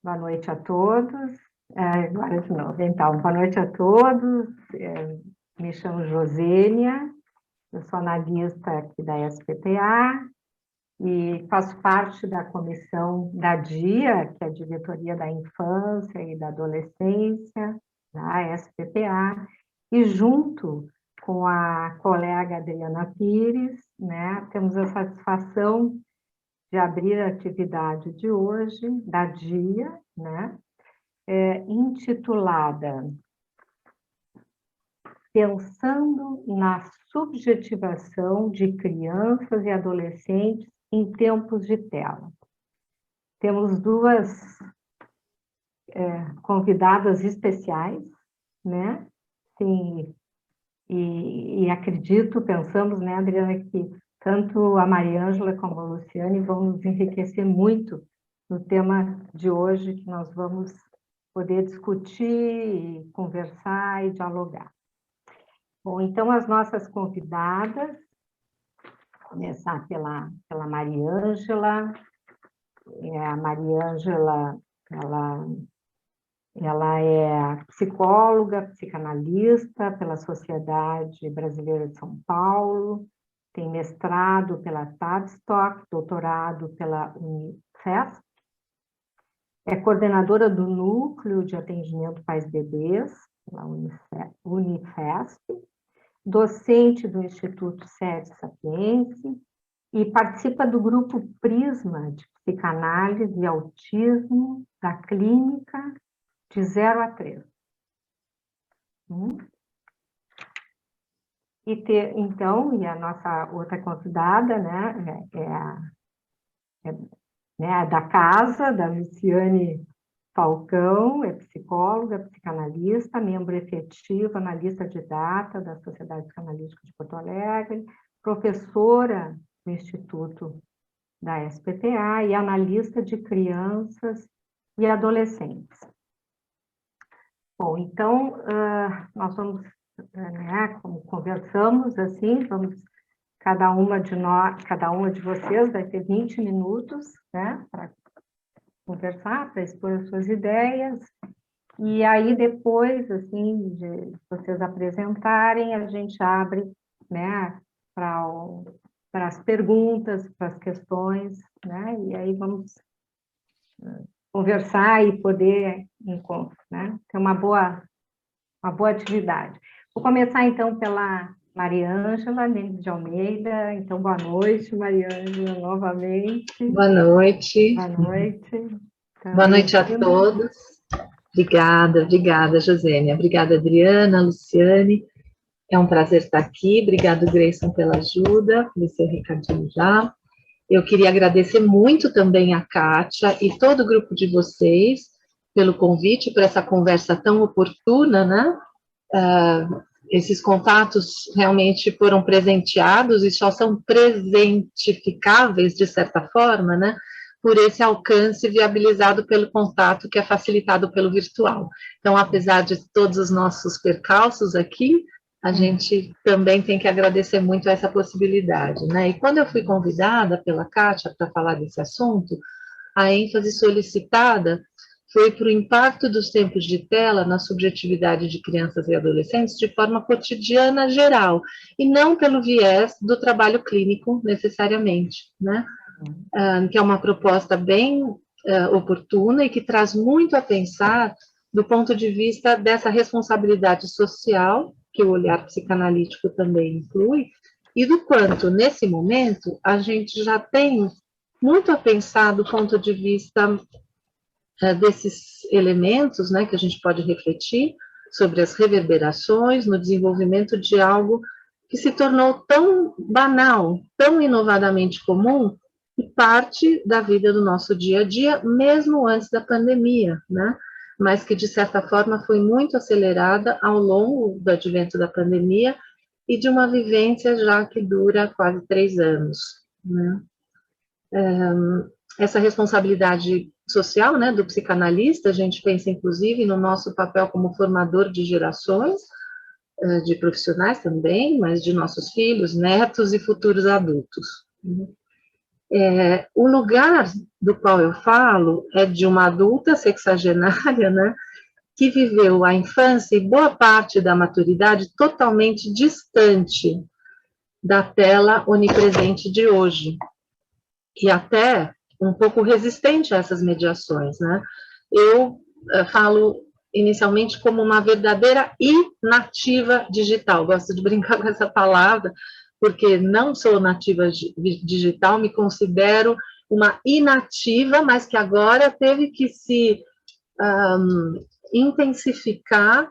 Boa noite a todos. Agora de novo. Então, boa noite a todos. Me chamo Josênia, eu sou analista aqui da SPPA e faço parte da comissão da DIA, que é a Diretoria da Infância e da Adolescência, da SPPA, e junto com a colega Adriana Pires, né, temos a satisfação de abrir a atividade de hoje, da DIA, né, intitulada Pensando na subjetivação de crianças e adolescentes em tempos de tela. Temos duas convidadas especiais, né? Sim, e acredito, pensamos, né, Adriana, que tanto a Mariângela como a Luciane vão nos enriquecer muito no tema de hoje, que nós vamos poder discutir, conversar e dialogar. Bom, então, as nossas convidadas, começar pela Mariângela. A Mariângela, ela é psicóloga, psicanalista pela Sociedade Brasileira de São Paulo, tem mestrado pela Tavistock, doutorado pela Unifesp, é coordenadora do Núcleo de Atendimento Pais-Bebês, pela Unifesp, docente do Instituto Sede Sapiense e participa do grupo Prisma de Psicanálise e Autismo da Clínica de 0 a 3. Então, e a nossa outra convidada, né, é da casa, da Luciane Falcão, é psicóloga, psicanalista, membro efetivo, analista de data da Sociedade Psicanalítica de Porto Alegre, professora do Instituto da SPPA e analista de crianças e adolescentes. Bom, então, nós vamos, né, como conversamos, assim, cada uma de vocês vai ter 20 minutos, né, para conversar, para expor as suas ideias, e aí depois, assim, de vocês apresentarem, a gente abre, né, para as perguntas, para as questões, né, e aí vamos conversar e poder, né, ter uma boa atividade. Vou começar, então, pela Mariângela Mendes de Almeida. Então, boa noite, Mariângela, novamente. Boa noite. Boa noite. Então, boa noite a todos. Obrigada, Josênia. Obrigada, Adriana, Luciane. É um prazer estar aqui. Obrigado, Grayson, pela ajuda, por esse recadinho já. Eu queria agradecer muito também a Kátia e todo o grupo de vocês pelo convite, por essa conversa tão oportuna, né? Esses contatos realmente foram presenteados e só são presentificáveis, de certa forma, né, por esse alcance viabilizado pelo contato que é facilitado pelo virtual. Então, apesar de todos os nossos percalços aqui, a gente também tem que agradecer muito essa possibilidade, né? E quando eu fui convidada pela Kátia para falar desse assunto, a ênfase solicitada foi para o impacto dos tempos de tela na subjetividade de crianças e adolescentes de forma cotidiana geral, e não pelo viés do trabalho clínico, necessariamente, né? Que é uma proposta bem oportuna e que traz muito a pensar do ponto de vista dessa responsabilidade social, que o olhar psicanalítico também inclui, e do quanto, nesse momento, a gente já tem muito a pensar do ponto de vista desses elementos, né, que a gente pode refletir sobre as reverberações no desenvolvimento de algo que se tornou tão banal, tão inovadamente comum, e parte da vida do nosso dia a dia, mesmo antes da pandemia, né? Mas que, de certa forma, foi muito acelerada ao longo do advento da pandemia e de uma vivência já que dura quase 3 anos, né? Essa responsabilidade social, né, do psicanalista, a gente pensa, inclusive, no nosso papel como formador de gerações, de profissionais também, mas de nossos filhos, netos e futuros adultos. O lugar do qual eu falo é de uma adulta sexagenária, né, que viveu a infância e boa parte da maturidade totalmente distante da tela onipresente de hoje, e até um pouco resistente a essas mediações, né? Eu falo inicialmente como uma verdadeira inativa digital, gosto de brincar com essa palavra, porque não sou nativa digital, me considero uma inativa, mas que agora teve que se intensificar,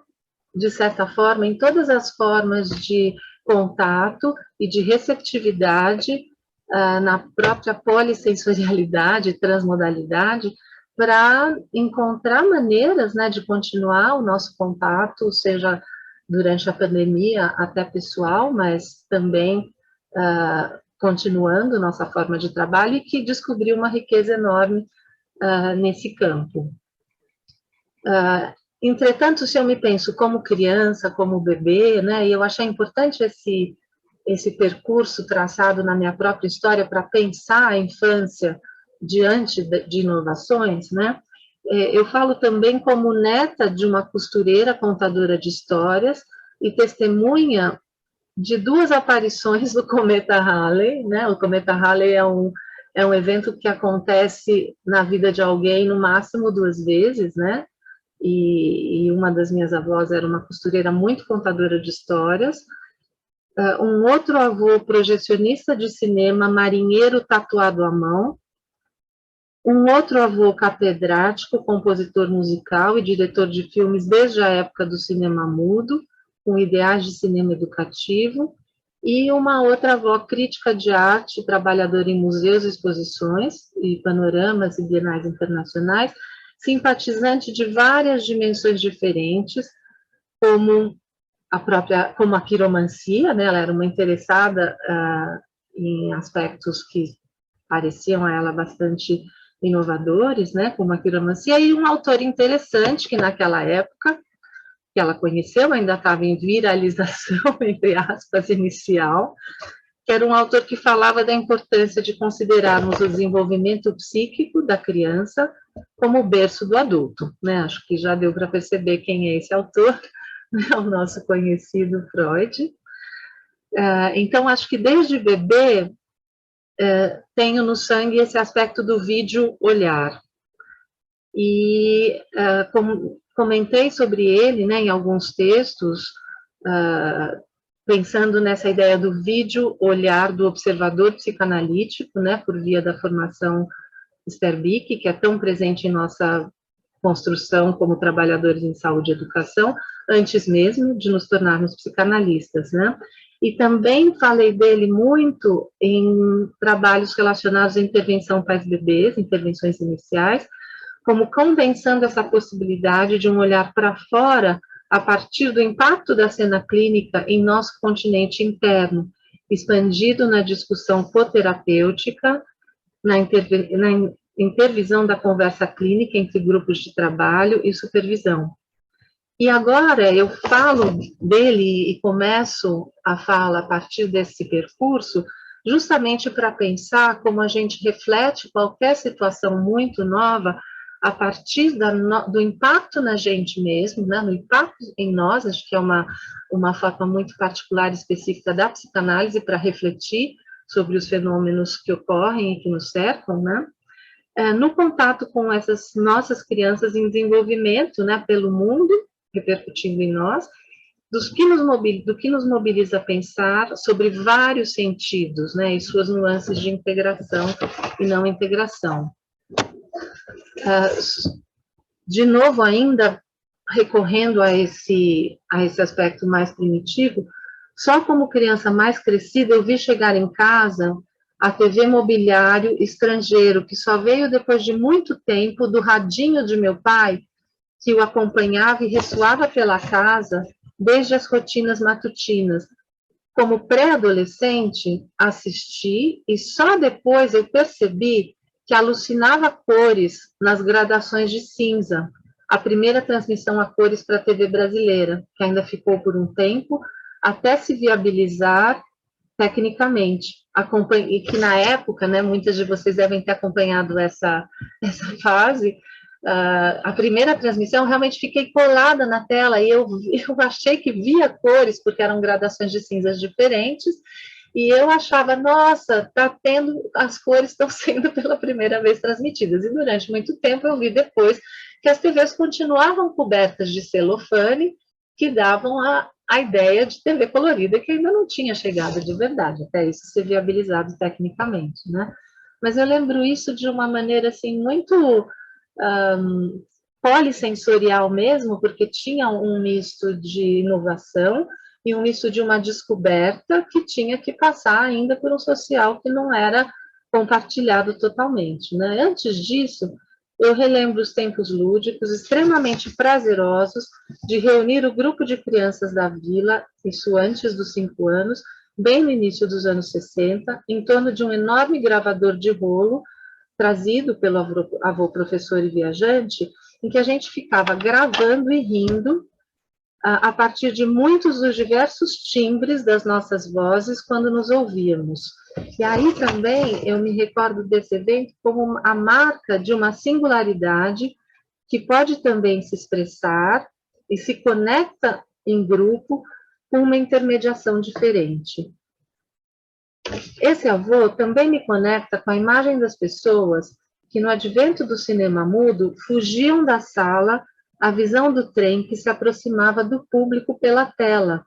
de certa forma, em todas as formas de contato e de receptividade na própria polissensorialidade, transmodalidade, para encontrar maneiras, né, de continuar o nosso contato, seja durante a pandemia até pessoal, mas também continuando nossa forma de trabalho, e que descobriu uma riqueza enorme nesse campo. Entretanto, se eu me penso como criança, como bebê, né, e eu achei importante esse percurso traçado na minha própria história para pensar a infância diante de inovações, né, eu falo também como neta de uma costureira contadora de histórias e testemunha de duas aparições do cometa Halley, né, o cometa Halley é um evento que acontece na vida de alguém no máximo 2 vezes, né, e uma das minhas avós era uma costureira muito contadora de histórias. Um outro avô projecionista de cinema, marinheiro tatuado à mão. Um outro avô catedrático, compositor musical e diretor de filmes desde a época do cinema mudo, com ideais de cinema educativo. E uma outra avó crítica de arte, trabalhadora em museus, exposições e panoramas e bienais internacionais, simpatizante de várias dimensões diferentes, como a quiromancia, né? Ela era uma interessada em aspectos que pareciam a ela bastante inovadores, né? Como a quiromancia, e um autor interessante que naquela época que ela conheceu ainda estava em viralização, entre aspas, inicial, que era um autor que falava da importância de considerarmos o desenvolvimento psíquico da criança como o berço do adulto, né? Acho que já deu para perceber quem é esse autor, né? O nosso conhecido Freud. Então, acho que desde bebê tenho no sangue esse aspecto do vídeo olhar. E como comentei sobre ele, né, em alguns textos, pensando nessa ideia do vídeo olhar do observador psicanalítico, né, por via da formação Sterbic, que é tão presente em nossa construção como trabalhadores em saúde e educação, antes mesmo de nos tornarmos psicanalistas, né? E também falei dele muito em trabalhos relacionados à intervenção pais-bebês, intervenções iniciais, como condensando essa possibilidade de um olhar para fora a partir do impacto da cena clínica em nosso continente interno, expandido na discussão coterapêutica, na intervisão da conversa clínica entre grupos de trabalho e supervisão. E agora eu falo dele e começo a fala a partir desse percurso, justamente para pensar como a gente reflete qualquer situação muito nova a partir do impacto na gente mesmo, né, no impacto em nós, acho que é uma forma muito particular e específica da psicanálise para refletir sobre os fenômenos que ocorrem e que nos cercam, né, no contato com essas nossas crianças em desenvolvimento, né, pelo mundo, repercutindo em nós, do que nos mobiliza a pensar sobre vários sentidos, né, e suas nuances de integração e não integração. De novo, ainda recorrendo a esse aspecto mais primitivo, só como criança mais crescida eu vi chegar em casa a TV mobiliário estrangeiro, que só veio depois de muito tempo do radinho de meu pai, que o acompanhava e ressoava pela casa desde as rotinas matutinas. Como pré-adolescente, assisti e só depois eu percebi que alucinava cores nas gradações de cinza, a primeira transmissão a cores para a TV brasileira, que ainda ficou por um tempo, até se viabilizar tecnicamente. E que na época, né, muitas de vocês devem ter acompanhado essa fase, a primeira transmissão, realmente fiquei colada na tela e eu achei que via cores, porque eram gradações de cinzas diferentes, e eu achava, nossa, as cores estão sendo pela primeira vez transmitidas. E durante muito tempo eu vi depois que as TVs continuavam cobertas de celofane, que davam a ideia de TV colorida, que ainda não tinha chegado de verdade, até isso ser viabilizado tecnicamente, né? Mas eu lembro isso de uma maneira, assim, muito polissensorial mesmo, porque tinha um misto de inovação e um misto de uma descoberta que tinha que passar ainda por um social que não era compartilhado totalmente, né? Antes disso, eu relembro os tempos lúdicos, extremamente prazerosos, de reunir o grupo de crianças da vila, isso antes dos 5 anos, bem no início dos anos 60, em torno de um enorme gravador de rolo, trazido pelo avô professor e viajante, em que a gente ficava gravando e rindo a partir de muitos dos diversos timbres das nossas vozes quando nos ouvíamos. E aí também eu me recordo desse evento como a marca de uma singularidade que pode também se expressar e se conecta em grupo com uma intermediação diferente. Esse avô também me conecta com a imagem das pessoas que, no advento do cinema mudo, fugiam da sala à visão do trem que se aproximava do público pela tela,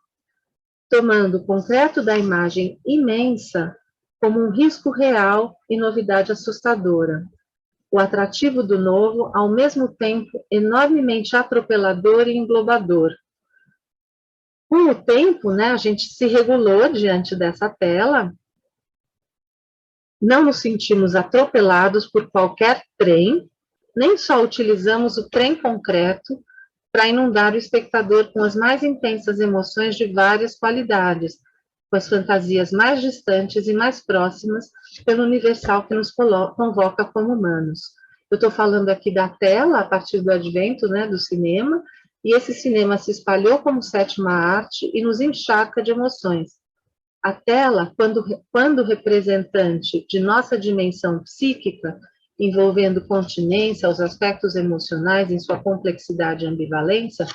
tomando o concreto da imagem imensa como um risco real e novidade assustadora. O atrativo do novo, ao mesmo tempo, enormemente atropelador e englobador. Com o tempo, né, a gente se regulou diante dessa tela, não nos sentimos atropelados por qualquer trem, nem só utilizamos o trem concreto para inundar o espectador com as mais intensas emoções de várias qualidades, com as fantasias mais distantes e mais próximas pelo universal que nos convoca como humanos. Eu estou falando aqui da tela, a partir do advento, né, do cinema, e esse cinema se espalhou como sétima arte e nos encharca de emoções. A tela, quando representante de nossa dimensão psíquica, envolvendo continência aos aspectos emocionais em sua complexidade e ambivalência,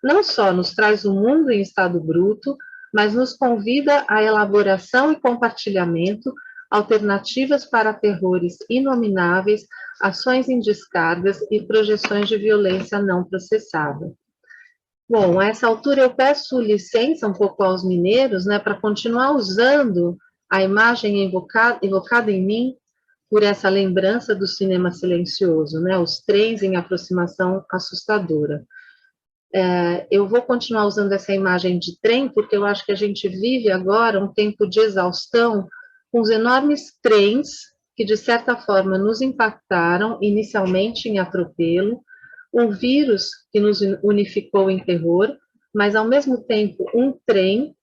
não só nos traz o mundo em estado bruto, mas nos convida à elaboração e compartilhamento, alternativas para terrores inomináveis, ações em descargas e projeções de violência não processada. Bom, a essa altura eu peço licença um pouco aos mineiros, né, para continuar usando a imagem evocada em mim por essa lembrança do cinema silencioso, né, os trens em aproximação assustadora. Eu vou continuar usando essa imagem de trem, porque eu acho que a gente vive agora um tempo de exaustão com os enormes trens que, de certa forma, nos impactaram, inicialmente em atropelo, um vírus que nos unificou em terror, mas, ao mesmo tempo, um trem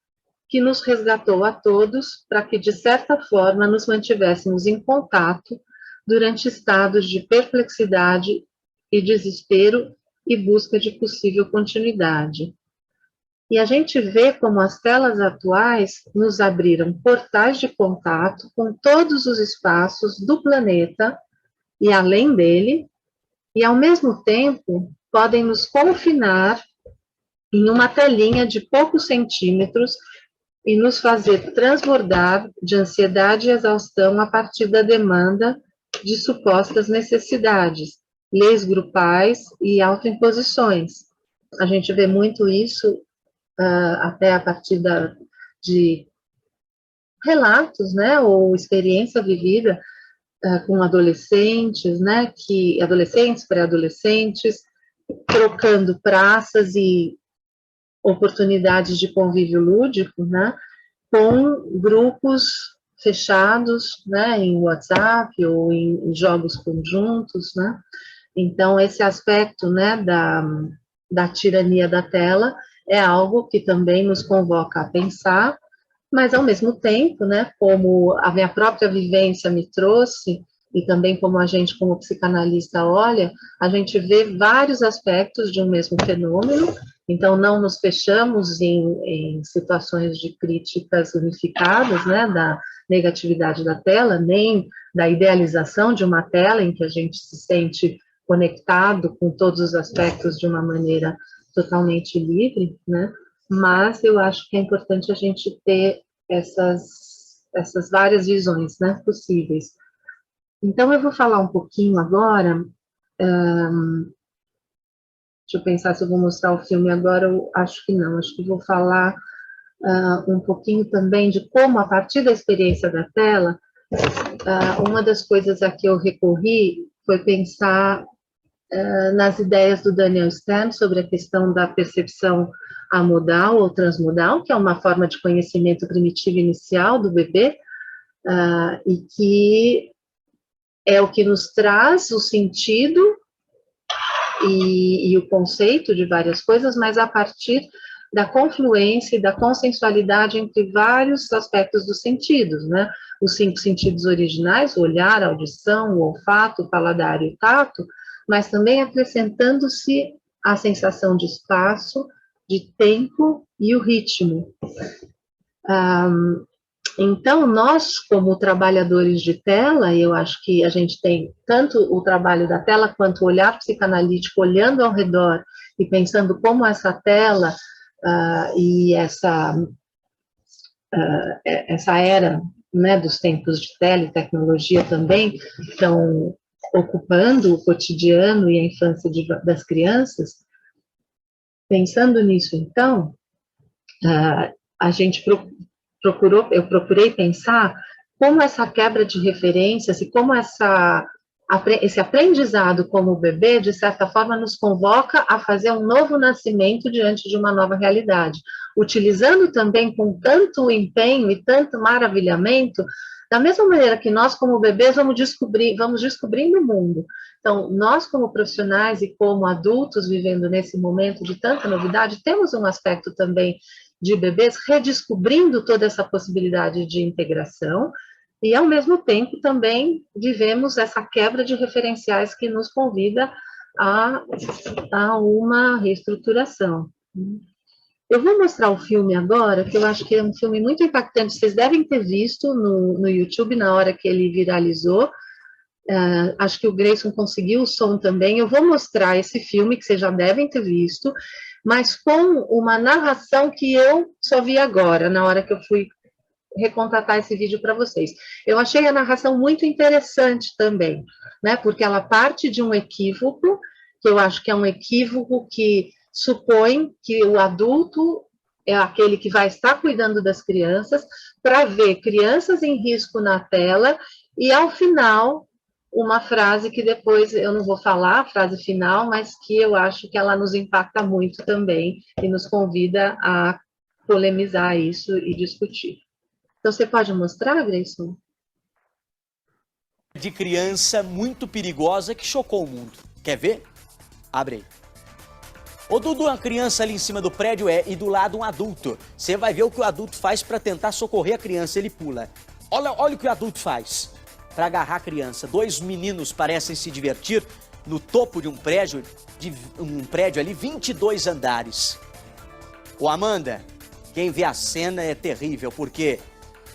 que nos resgatou a todos para que, de certa forma, nos mantivéssemos em contato durante estados de perplexidade e desespero e busca de possível continuidade. E a gente vê como as telas atuais nos abriram portais de contato com todos os espaços do planeta e além dele, e, ao mesmo tempo, podem nos confinar em uma telinha de poucos centímetros e nos fazer transbordar de ansiedade e exaustão a partir da demanda de supostas necessidades, leis grupais e autoimposições. A gente vê muito isso até a partir de relatos, né, ou experiência vivida com adolescentes, né, adolescentes, pré-adolescentes, trocando praças e oportunidades de convívio lúdico, né, com grupos fechados, né, em WhatsApp ou em jogos conjuntos, né. Então, esse aspecto, né, da tirania da tela é algo que também nos convoca a pensar, mas, ao mesmo tempo, né, como a minha própria vivência me trouxe, e também como a gente, como psicanalista, olha, a gente vê vários aspectos de um mesmo fenômeno, Então, não nos fechamos em situações de críticas unificadas, né, da negatividade da tela, nem da idealização de uma tela em que a gente se sente conectado com todos os aspectos de uma maneira totalmente livre, né, mas eu acho que é importante a gente ter essas várias visões, né, possíveis. Então, eu vou falar um pouquinho agora, deixa eu pensar se eu vou mostrar o filme agora, eu acho que não, acho que vou falar um pouquinho também de como, a partir da experiência da tela, uma das coisas a que eu recorri foi pensar nas ideias do Daniel Stern sobre a questão da percepção amodal ou transmodal, que é uma forma de conhecimento primitivo inicial do bebê, e que é o que nos traz o sentido e o conceito de várias coisas, mas a partir da confluência e da consensualidade entre vários aspectos dos sentidos, né? Os 5 sentidos originais, o olhar, a audição, o olfato, o paladar e o tato, mas também acrescentando-se a sensação de espaço, de tempo e o ritmo. Então, nós, como trabalhadores de tela, eu acho que a gente tem tanto o trabalho da tela quanto o olhar psicanalítico, olhando ao redor e pensando como essa tela e essa era, né, dos tempos de tela e tecnologia também estão ocupando o cotidiano e a infância das crianças. Pensando nisso, então, a gente eu procurei pensar como essa quebra de referências e como esse aprendizado como bebê, de certa forma, nos convoca a fazer um novo nascimento diante de uma nova realidade, utilizando também com tanto empenho e tanto maravilhamento, da mesma maneira que nós, como bebês, vamos descobrindo o mundo. Então, nós, como profissionais e como adultos vivendo nesse momento de tanta novidade, temos um aspecto também de bebês redescobrindo toda essa possibilidade de integração e, ao mesmo tempo, também vivemos essa quebra de referenciais que nos convida a uma reestruturação. Eu vou mostrar o filme agora, que eu acho que é um filme muito impactante, vocês devem ter visto no YouTube na hora que ele viralizou. Acho que o Grayson conseguiu o som também. Eu vou mostrar esse filme, que vocês já devem ter visto, mas com uma narração que eu só vi agora, na hora que eu fui recontratar esse vídeo para vocês. Eu achei a narração muito interessante também, né, porque ela parte de um equívoco, que eu acho que é um equívoco que supõe que o adulto é aquele que vai estar cuidando das crianças, para ver crianças em risco na tela, e ao final uma frase que depois eu não vou falar, a frase final, mas que eu acho que ela nos impacta muito também e nos convida a polemizar isso e discutir. Então, você pode mostrar, Grayson? De criança muito perigosa que chocou o mundo. Quer ver? Abre aí. Ô Dudu, uma criança ali em cima do prédio e do lado um adulto. Você vai ver o que o adulto faz para tentar socorrer a criança, ele pula. Olha o que o adulto faz para agarrar a criança. 2 meninos parecem se divertir no topo de um prédio ali, 22 andares. Ô Amanda, quem vê a cena é terrível, porque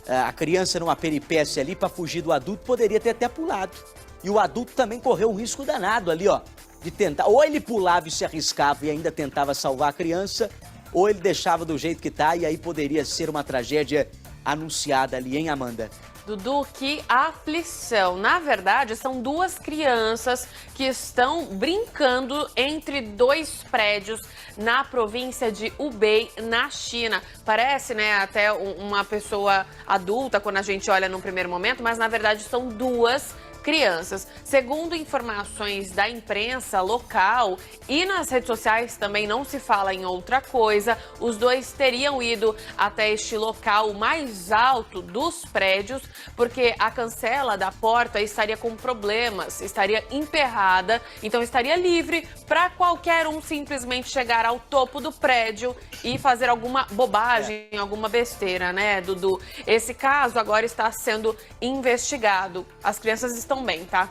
a criança numa peripécia ali para fugir do adulto poderia ter até pulado. E o adulto também correu um risco danado ali, ó, de tentar. Ou ele pulava e se arriscava e ainda tentava salvar a criança, ou ele deixava do jeito que tá e aí poderia ser uma tragédia anunciada ali, hein, Amanda? Dudu, que aflição. Na verdade, são 2 crianças que estão brincando entre 2 prédios na província de Hubei, na China. Parece, né, até uma pessoa adulta quando a gente olha num primeiro momento, mas na verdade são 2 crianças. Segundo informações da imprensa local e nas redes sociais também não se fala em outra coisa, os 2 teriam ido até este local mais alto dos prédios, porque a cancela da porta estaria com problemas, estaria emperrada, então estaria livre para qualquer um simplesmente chegar ao topo do prédio e fazer alguma bobagem, alguma besteira, né, Dudu? Esse caso agora está sendo investigado. As crianças estão bem, tá?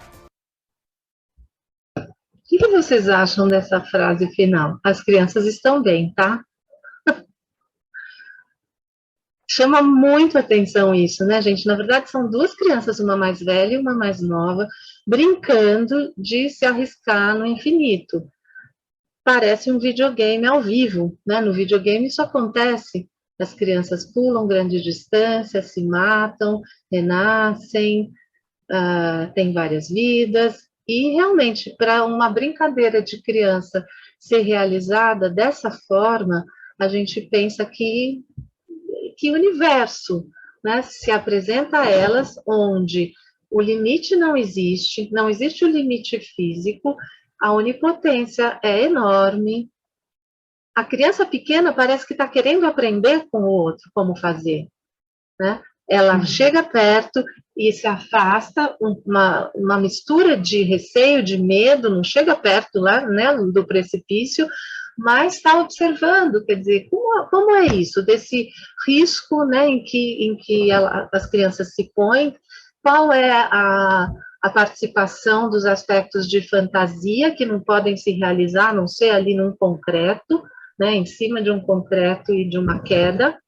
Que que vocês acham dessa frase final? As crianças estão bem, tá? Chama muito atenção isso, né, gente? Na verdade, são duas crianças, uma mais velha e uma mais nova, brincando de se arriscar no infinito. Parece um videogame ao vivo, né? No videogame isso acontece. As crianças pulam grande distância, se matam, renascem, têm várias vidas. E, realmente, para uma brincadeira de criança ser realizada dessa forma, a gente pensa que universo, né, se apresenta a elas onde o limite não existe o limite físico, a onipotência é enorme, a criança pequena parece que está querendo aprender com o outro como fazer, né? Ela chega perto e se afasta, uma mistura de receio, de medo, não chega perto lá, né, do precipício, mas está observando, quer dizer, como é isso, desse risco, né, em que as crianças se põem, qual é a participação dos aspectos de fantasia que não podem se realizar, a não ser ali num concreto, né, em cima de um concreto e de uma queda.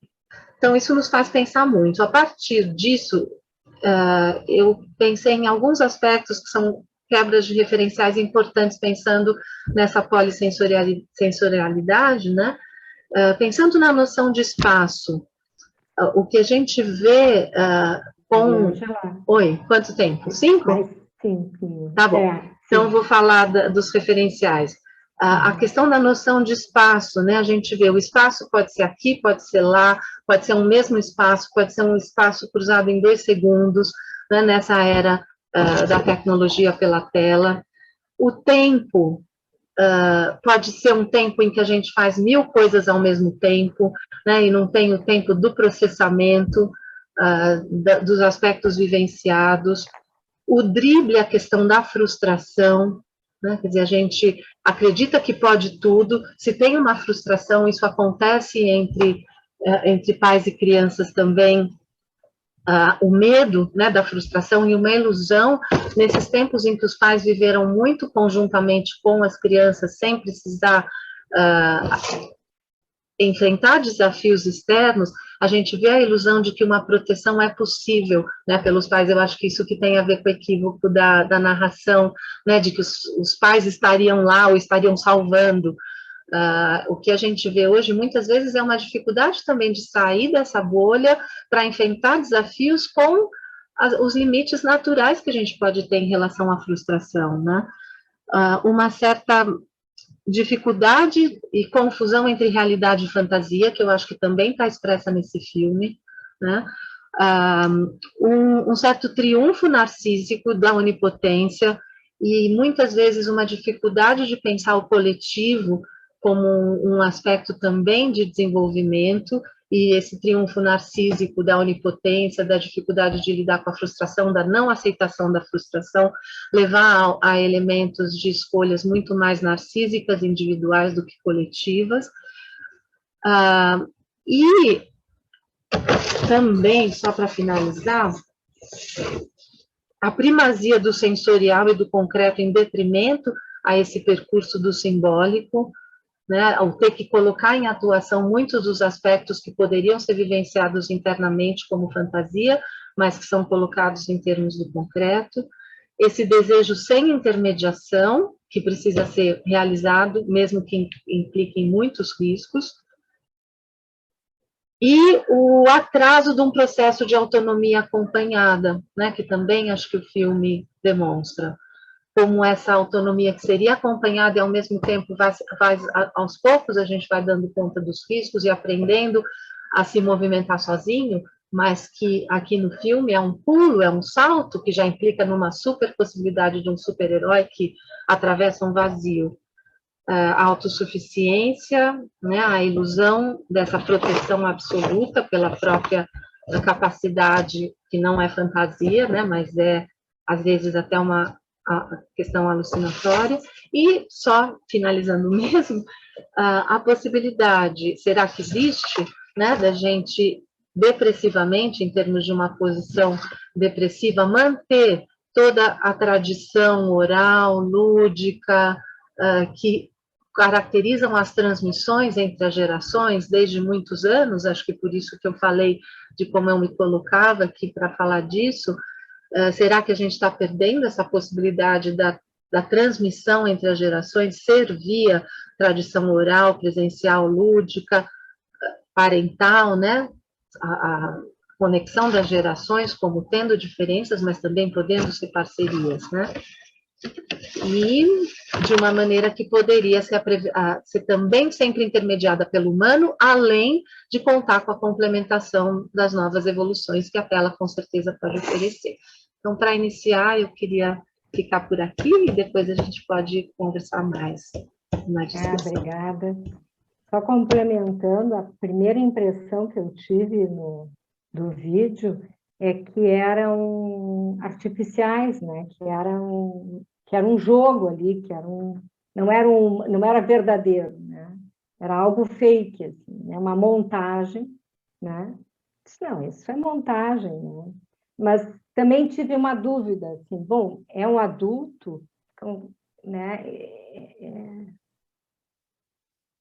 Então, isso nos faz pensar muito. A partir disso, eu pensei em alguns aspectos que são quebras de referenciais importantes, pensando nessa polissensorialidade, né? Pensando na noção de espaço, o que a gente vê com... Oi, quanto tempo? 5? 5. Tá bom. Então, eu vou falar dos referenciais. A questão da noção de espaço, né? A gente vê o espaço pode ser aqui, pode ser lá, pode ser um mesmo espaço, pode ser um espaço cruzado em 2 segundos, né? Nessa era da tecnologia pela tela. O tempo pode ser um tempo em que a gente faz 1000 coisas ao mesmo tempo, né? E não tem o tempo do processamento, dos aspectos vivenciados. O drible, a questão da frustração, né? Quer dizer, a gente acredita que pode tudo, se tem uma frustração, isso acontece entre pais e crianças também, o medo, né, da frustração e uma ilusão, nesses tempos em que os pais viveram muito conjuntamente com as crianças, sem precisar enfrentar desafios externos, a gente vê a ilusão de que uma proteção é possível, né, pelos pais. Eu acho que isso que tem a ver com o equívoco da narração, né, de que os pais estariam lá ou estariam salvando. O que a gente vê hoje, muitas vezes, é uma dificuldade também de sair dessa bolha para enfrentar desafios com os limites naturais que a gente pode ter em relação à frustração, né? Uma certa dificuldade e confusão entre realidade e fantasia, que eu acho que também está expressa nesse filme, né? Um certo triunfo narcísico da onipotência e muitas vezes uma dificuldade de pensar o coletivo como um aspecto também de desenvolvimento, e esse triunfo narcísico da onipotência, da dificuldade de lidar com a frustração, da não aceitação da frustração, levar a elementos de escolhas muito mais narcísicas, individuais do que coletivas. E também, só para finalizar, a primazia do sensorial e do concreto em detrimento a esse percurso do simbólico, né, ao ter que colocar em atuação muitos dos aspectos que poderiam ser vivenciados internamente como fantasia, mas que são colocados em termos do concreto, esse desejo sem intermediação, que precisa ser realizado, mesmo que implique muitos riscos, e o atraso de um processo de autonomia acompanhada, né, que também acho que o filme demonstra, como essa autonomia que seria acompanhada e, ao mesmo tempo, aos poucos a gente vai dando conta dos riscos e aprendendo a se movimentar sozinho, mas que aqui no filme é um pulo, é um salto que já implica numa super possibilidade de um super-herói que atravessa um vazio. A autossuficiência, né, a ilusão dessa proteção absoluta pela própria capacidade, que não é fantasia, né, mas é, às vezes, até uma questão alucinatória, e só finalizando mesmo, a possibilidade, será que existe, né, da gente depressivamente, em termos de uma posição depressiva, manter toda a tradição oral, lúdica, que caracterizam as transmissões entre as gerações desde muitos anos, acho que por isso que eu falei de como eu me colocava aqui para falar disso. Será que a gente está perdendo essa possibilidade da transmissão entre as gerações ser via tradição oral, presencial, lúdica, parental, né? A conexão das gerações como tendo diferenças, mas também podendo ser parcerias, né? E de uma maneira que poderia ser também sempre intermediada pelo humano, além de contar com a complementação das novas evoluções que a tela com certeza pode oferecer. Então, para iniciar, eu queria ficar por aqui e depois a gente pode conversar mais na discussão. Obrigada. Só complementando, a primeira impressão que eu tive do vídeo é que eram artificiais, né? Que era um jogo ali, que não era verdadeiro, né? Era algo fake, assim, né? Uma montagem, né? Não, isso é montagem, né? Mas também tive uma dúvida, assim, bom, é um adulto, né?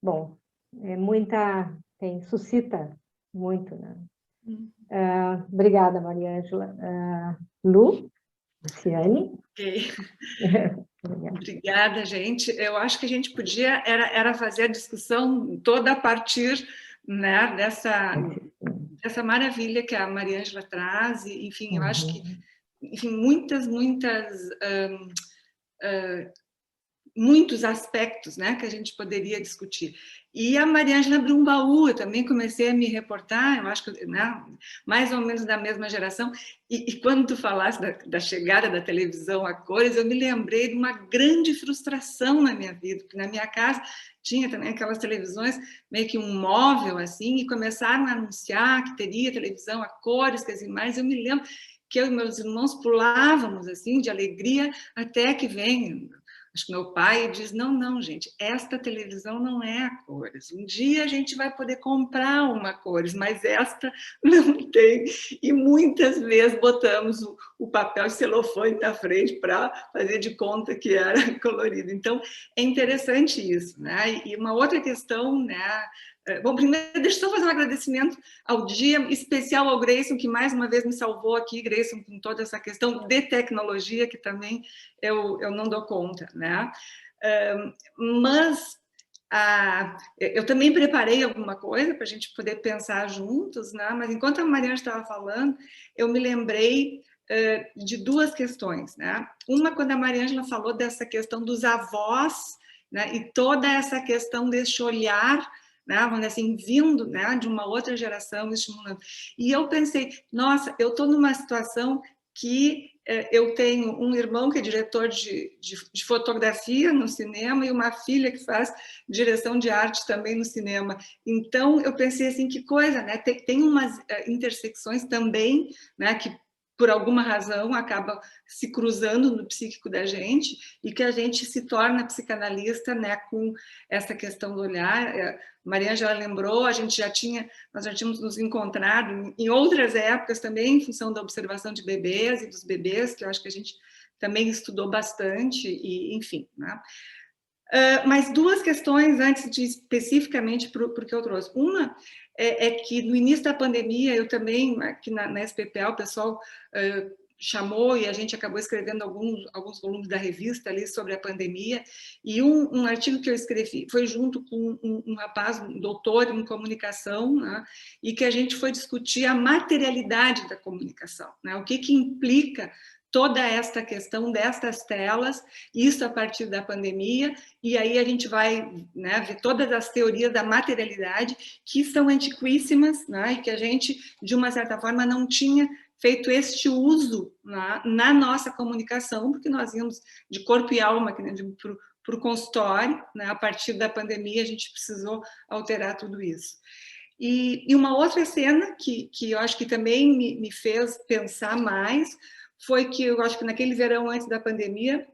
Bom, suscita muito, né? Obrigada, Maria Ângela. Luciane? Ok. Obrigada, gente. Eu acho que a gente podia era fazer a discussão toda a partir, né, dessa maravilha que a Maria Ângela traz. E, enfim, eu acho que, enfim, muitos aspectos, né, que a gente poderia discutir. E a Maria Ângela abriu um baú, eu também comecei a me reportar, eu acho que, né, mais ou menos da mesma geração, e quando tu falaste da chegada da televisão a cores, eu me lembrei de uma grande frustração na minha vida, porque na minha casa tinha também aquelas televisões, meio que um móvel assim, e começaram a anunciar que teria televisão a cores, que as imagens, eu me lembro que eu e meus irmãos pulávamos assim, de alegria, até que vem... Acho que meu pai diz, não, gente, esta televisão não é a cores. Um dia a gente vai poder comprar uma cores, mas esta não tem. E muitas vezes botamos o papel celofane na frente para fazer de conta que era colorido. Então, é interessante isso, né? E uma outra questão, né? Bom, primeiro, deixa eu só fazer um agradecimento ao dia especial ao Grayson, que mais uma vez me salvou aqui, Grayson, com toda essa questão de tecnologia, que também eu não dou conta, né? Mas eu também preparei alguma coisa para a gente poder pensar juntos, né? Mas enquanto a Mariana estava falando, eu me lembrei de duas questões, né? Uma, quando a Mariângela falou dessa questão dos avós, né? E toda essa questão desse olhar, né, vamos dizer assim, vindo, né, de uma outra geração, estimulando. E eu pensei, nossa, eu estou numa situação que eu tenho um irmão que é diretor de fotografia no cinema e uma filha que faz direção de arte também no cinema. Então, eu pensei assim, que coisa, né? Tem umas intersecções também, né, que por alguma razão acaba se cruzando no psíquico da gente e que a gente se torna psicanalista, né, com essa questão do olhar. Maria já lembrou, nós já tínhamos nos encontrado em outras épocas também, em função da observação de bebês e dos bebês, que eu acho que a gente também estudou bastante, e enfim, né? Mas duas questões antes de especificamente para o que eu trouxe. Uma é que no início da pandemia, eu também, aqui na SPPA, o pessoal chamou e a gente acabou escrevendo alguns volumes da revista ali sobre a pandemia, e um artigo que eu escrevi foi junto com um rapaz, um doutor em comunicação, né, e que a gente foi discutir a materialidade da comunicação, né, o que implica toda esta questão destas telas, isso a partir da pandemia, e aí a gente vai, né, ver todas as teorias da materialidade, que são antiquíssimas, né, e que a gente, de uma certa forma, não tinha feito este uso na nossa comunicação, porque nós íamos de corpo e alma para o consultório, né, a partir da pandemia a gente precisou alterar tudo isso. E uma outra cena que eu acho que também me fez pensar mais, foi que eu acho que naquele verão antes da pandemia,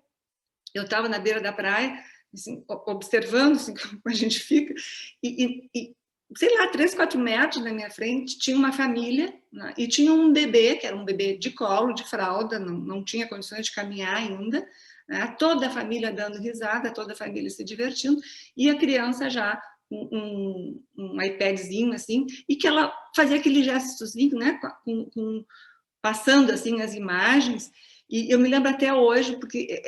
eu estava na beira da praia, assim, observando assim, como a gente fica, e sei lá, 3, 4 metros na minha frente, tinha uma família, né, e tinha um bebê, que era um bebê de colo, de fralda, não tinha condições de caminhar ainda, né, toda a família dando risada, toda a família se divertindo, e a criança já um iPadzinho assim, e que ela fazia aquele gestozinho, né, passando assim as imagens, e eu me lembro até hoje, porque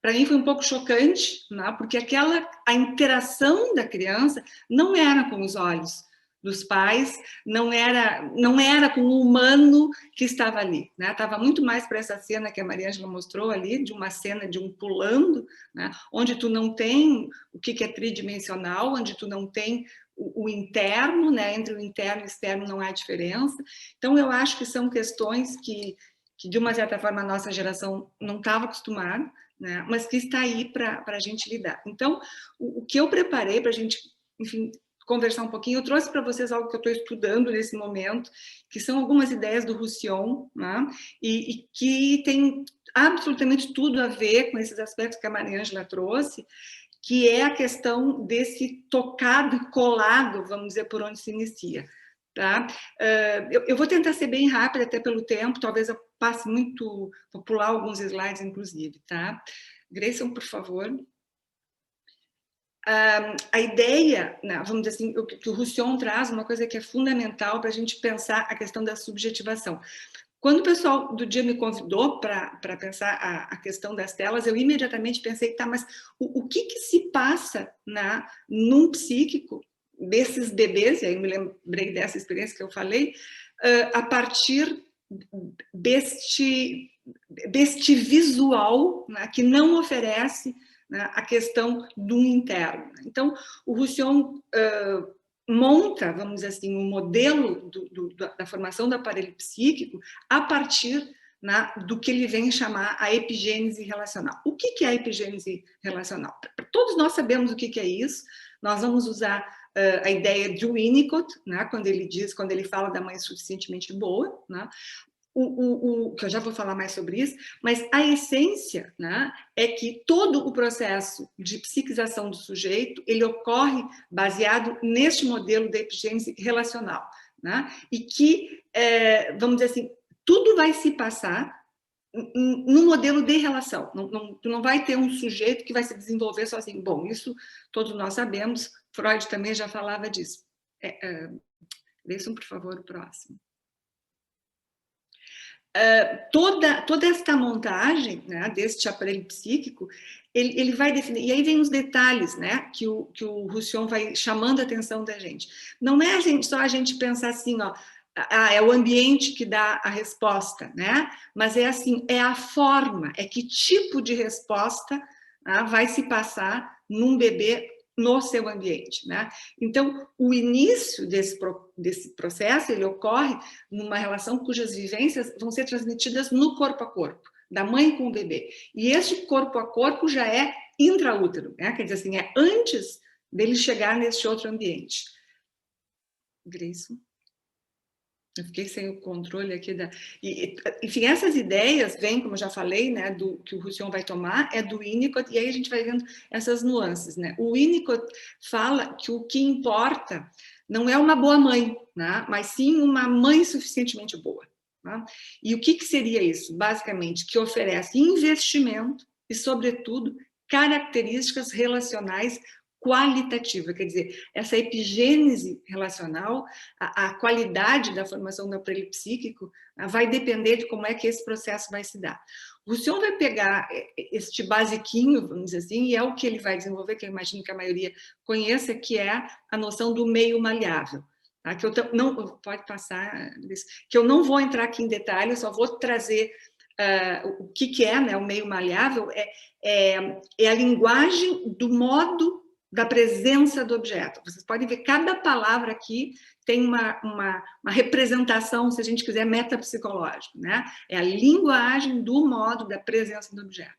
para mim foi um pouco chocante, né, porque a interação da criança não era com os olhos dos pais, não era com o humano que estava ali, né? Estava muito mais para essa cena que a Maria Ângela mostrou ali, de uma cena de um pulando, né? Onde tu não tem o que é tridimensional, onde tu não tem o interno, né? Entre o interno e o externo não há diferença. Então, eu acho que são questões que de uma certa forma, a nossa geração não estava acostumada, né? Mas que está aí para a gente lidar. Então, o que eu preparei para a gente, enfim, conversar um pouquinho, eu trouxe para vocês algo que eu estou estudando nesse momento, que são algumas ideias do Roussillon, né? E que tem absolutamente tudo a ver com esses aspectos que a Maria Ângela trouxe, que é a questão desse tocado e colado, vamos dizer, por onde se inicia. Tá? Eu vou tentar ser bem rápida, até pelo tempo, talvez eu passe muito, vou pular alguns slides, inclusive. Tá? Grayson, por favor. A ideia, vamos dizer assim, que o Roussillon traz uma coisa que é fundamental para a gente pensar a questão da subjetivação. Quando o pessoal do dia me convidou para pensar a questão das telas, eu imediatamente pensei, tá, mas o que se passa num psíquico desses bebês, e aí me lembrei dessa experiência que eu falei, a partir deste visual, né, que não oferece, né, a questão do interno. Então, o Roussillon monta, vamos dizer assim, um modelo da formação do aparelho psíquico a partir, né, do que ele vem chamar a epigênese relacional. O que é a epigênese relacional? Todos nós sabemos o que é isso. Nós vamos usar a ideia de Winnicott, né, quando ele fala da mãe suficientemente boa, né, que eu já vou falar mais sobre isso, mas a essência, né, é que todo o processo de psiquização do sujeito, ele ocorre baseado neste modelo da epigênese relacional, né, e que, vamos dizer assim, tudo vai se passar no modelo de relação. Tu não vai ter um sujeito que vai se desenvolver sozinho. Bom, isso todos nós sabemos, Freud também já falava disso. Deixa, por favor, o próximo. Toda esta montagem, né, deste aparelho psíquico, ele vai definir, e aí vem os detalhes, né, que o Roussillon vai chamando a atenção da gente. Não é só a gente pensar assim, ó, é o ambiente que dá a resposta, né, mas é assim, é a forma, é que tipo de resposta, né, vai se passar num bebê no seu ambiente, né? Então, o início desse processo, ele ocorre numa relação cujas vivências vão ser transmitidas no corpo a corpo, da mãe com o bebê. E este corpo a corpo já é intraútero, né? Quer dizer assim, é antes dele chegar nesse outro ambiente. Grayson? Eu fiquei sem o controle aqui enfim, essas ideias vêm, como eu já falei, né, do que o Roussillon vai tomar, é do Winnicott, e aí a gente vai vendo essas nuances, né? O Winnicott fala que o que importa não é uma boa mãe, né, mas sim uma mãe suficientemente boa. Né? E o que seria isso? Basicamente, que oferece investimento e, sobretudo, características relacionais qualitativa, quer dizer, essa epigênese relacional, a qualidade da formação do aparelho psíquico vai depender de como é que esse processo vai se dar. O Roussillon vai pegar este basiquinho, vamos dizer assim, e é o que ele vai desenvolver, que eu imagino que a maioria conheça, que é a noção do meio maleável. Tá? Que eu não, pode passar, que eu não vou entrar aqui em detalhe, eu só vou trazer o que é, né, o meio maleável, é a linguagem do modo da presença do objeto. Vocês podem ver, cada palavra aqui tem uma representação, se a gente quiser, metapsicológica, né? É a linguagem do modo da presença do objeto.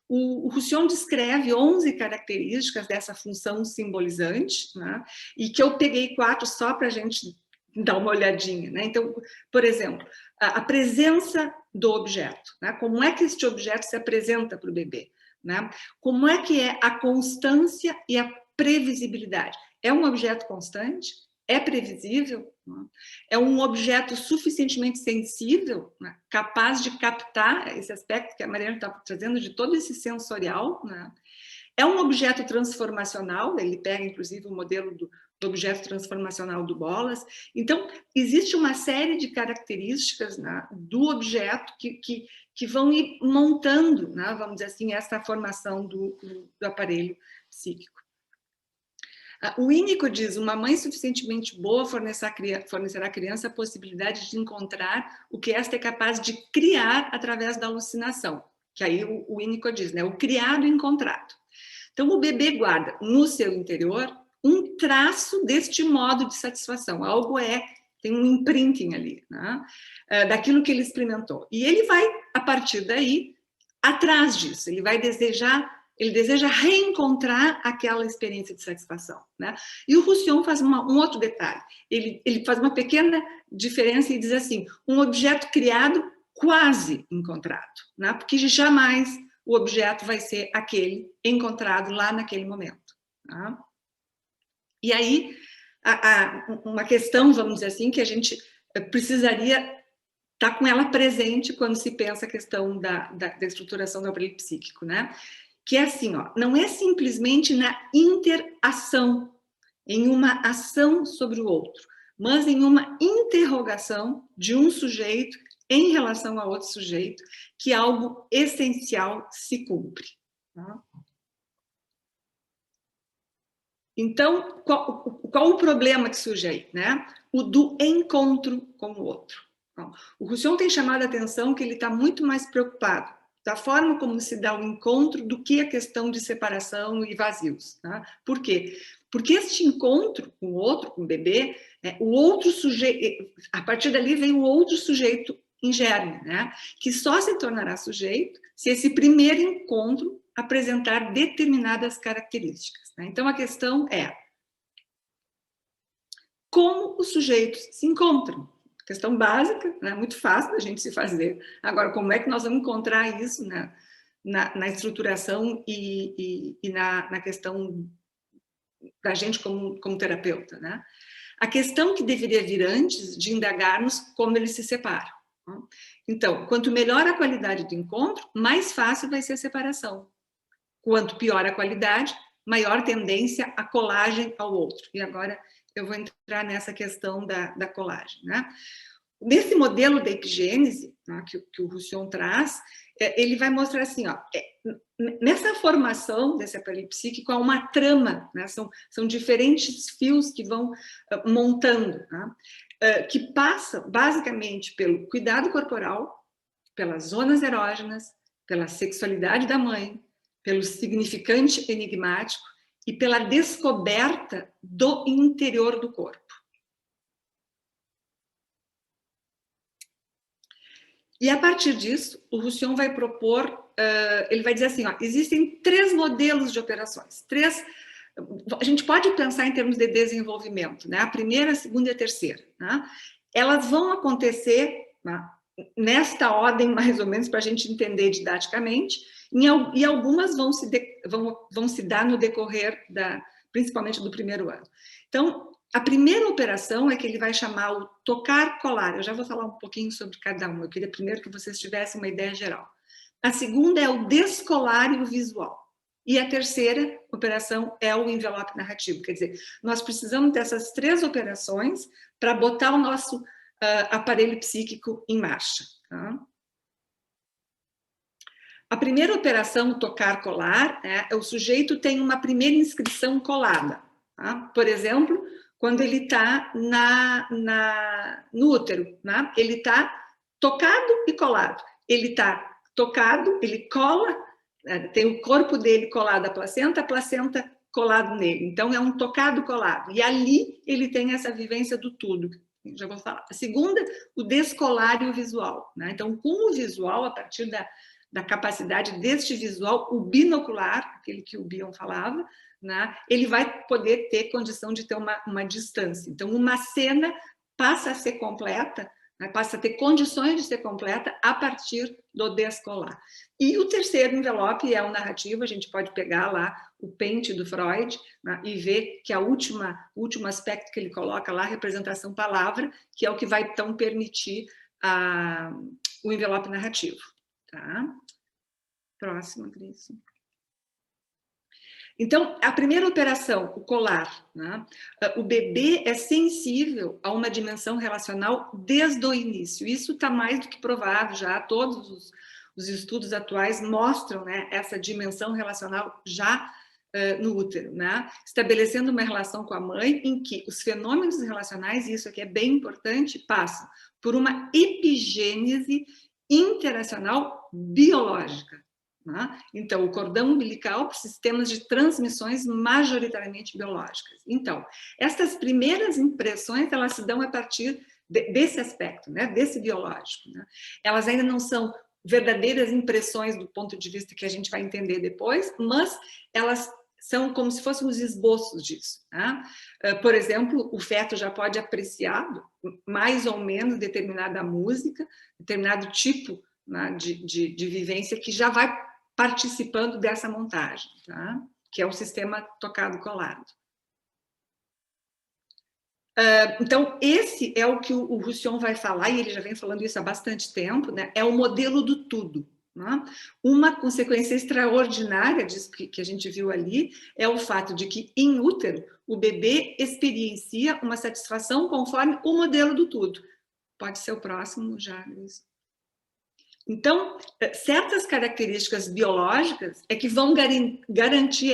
O Roussillon descreve 11 características dessa função simbolizante, né? E que eu peguei 4 só para a gente dar uma olhadinha, né? Então, por exemplo, a presença do objeto, né? Como é que este objeto se apresenta para o bebê? Né? Como é que é a constância e a previsibilidade? é um objeto constante, é previsível, né? É um objeto suficientemente sensível, né? Capaz de captar esse aspecto que a Mariana está trazendo de todo esse sensorial, né? É um objeto transformacional, ele pega inclusive o modelo do objeto transformacional do Bolas. Então, existe uma série de características, né, do objeto que vão ir montando, né, vamos dizer assim, essa formação do aparelho psíquico. O Winnicott diz: uma mãe suficientemente boa fornecerá à criança a possibilidade de encontrar o que esta é capaz de criar através da alucinação. Que aí o Winnicott diz, né, o criado e encontrado. Então, o bebê guarda no seu interior um traço deste modo de satisfação. Algo tem um imprinting ali, né, daquilo que ele experimentou. E ele vai, a partir daí, atrás disso. Ele deseja reencontrar aquela experiência de satisfação, né? E o Roussillon faz um outro detalhe. Ele faz uma pequena diferença e diz assim: um objeto criado quase encontrado, né? Porque jamais o objeto vai ser aquele encontrado lá naquele momento, né? E aí, uma questão, vamos dizer assim, que a gente precisaria estar com ela presente quando se pensa a questão da estruturação do aparelho psíquico, né? Que é assim, ó, não é simplesmente na interação, em uma ação sobre o outro, mas em uma interrogação de um sujeito em relação a outro sujeito, que algo essencial se cumpre. Tá? Então, qual o problema que surge aí, né? O do encontro com o outro. Então, o Roussillon tem chamado a atenção que ele está muito mais preocupado da forma como se dá o encontro do que a questão de separação e vazios. Tá? Por quê? Porque este encontro com o outro, com o bebê, o outro sujeito, a partir dali vem o outro sujeito em germe, né? Que só se tornará sujeito se esse primeiro encontro apresentar determinadas características. Né? Então, a questão é como os sujeitos se encontram. Questão básica, né? Muito fácil da gente se fazer. Agora, como é que nós vamos encontrar isso, né? na estruturação e na questão da gente como terapeuta, né? A questão que deveria vir antes de indagarmos como eles se separam. Então, quanto melhor a qualidade do encontro, mais fácil vai ser a separação. Quanto pior a qualidade, maior tendência à colagem ao outro. E agora eu vou entrar nessa questão da colagem, né? Nesse modelo da epigênese, né, que o Roussillon traz, ele vai mostrar assim, ó, nessa formação desse aparelho psíquico há uma trama, né, são diferentes fios que vão montando, né, que passa basicamente pelo cuidado corporal, pelas zonas erógenas, pela sexualidade da mãe, pelo significante enigmático e pela descoberta do interior do corpo. E a partir disso, o Roussillon vai propor, ele vai dizer assim, ó, existem 3 modelos de operações, a gente pode pensar em termos de desenvolvimento, né? A primeira, a segunda e a terceira, né? Elas vão acontecer, né, nesta ordem, mais ou menos, para a gente entender didaticamente, e algumas vão se dar no decorrer, principalmente do primeiro ano. Então, a primeira operação é que ele vai chamar o tocar-colar. Eu já vou falar um pouquinho sobre cada uma. Eu queria primeiro que vocês tivessem uma ideia geral. A segunda é o descolar e o visual. E a terceira operação é o envelope narrativo. Quer dizer, nós precisamos dessas 3 operações para botar o nosso aparelho psíquico em marcha. Tá? A primeira operação, o tocar-colar, o sujeito tem uma primeira inscrição colada. Tá? Por exemplo, quando ele está no útero, né? Ele está tocado e colado. Ele está tocado, ele cola, tem o corpo dele colado à placenta, a placenta colado nele. Então, é um tocado colado. E ali ele tem essa vivência do tudo. Já vou falar. A segunda, o descolar e o visual. Né? Então, com o visual, a partir da capacidade deste visual, o binocular, aquele que o Bion falava, né? Ele vai poder ter condição de ter uma distância. Então, uma cena passa a ser completa né? Passa a ter condições de ser completa a partir do descolar. E o terceiro envelope é o narrativo, a gente pode pegar lá o pente do Freud, né, e ver que o último aspecto que ele coloca lá, representação palavra, que é o que vai então permitir o envelope narrativo. Tá? Próxima, Cris. Então, a primeira operação, o colar, né? O bebê é sensível a uma dimensão relacional desde o início. Isso está mais do que provado já. Todos os estudos atuais mostram, né, essa dimensão relacional já no útero, né? Estabelecendo uma relação com a mãe em que os fenômenos relacionais, e isso aqui é bem importante, passam por uma epigênese interacional biológica. Então, o cordão umbilical para sistemas de transmissões majoritariamente biológicas. Então, essas primeiras impressões, elas se dão a partir desse aspecto, né? Desse biológico. Né? Elas ainda não são verdadeiras impressões do ponto de vista que a gente vai entender depois, mas elas são como se fossem os esboços disso. Né? Por exemplo, o feto já pode apreciar mais ou menos determinada música, determinado tipo, né, de vivência que já vai participando dessa montagem, tá? Que é o sistema tocado-colado. Então, esse é o que o Roussillon vai falar, e ele já vem falando isso há bastante tempo, né? É o modelo do tudo. Né? Uma consequência extraordinária disso que a gente viu ali é o fato de que, em útero, o bebê experiencia uma satisfação conforme o modelo do tudo. Pode ser o próximo, já, isso. Então, certas características biológicas é que vão garantir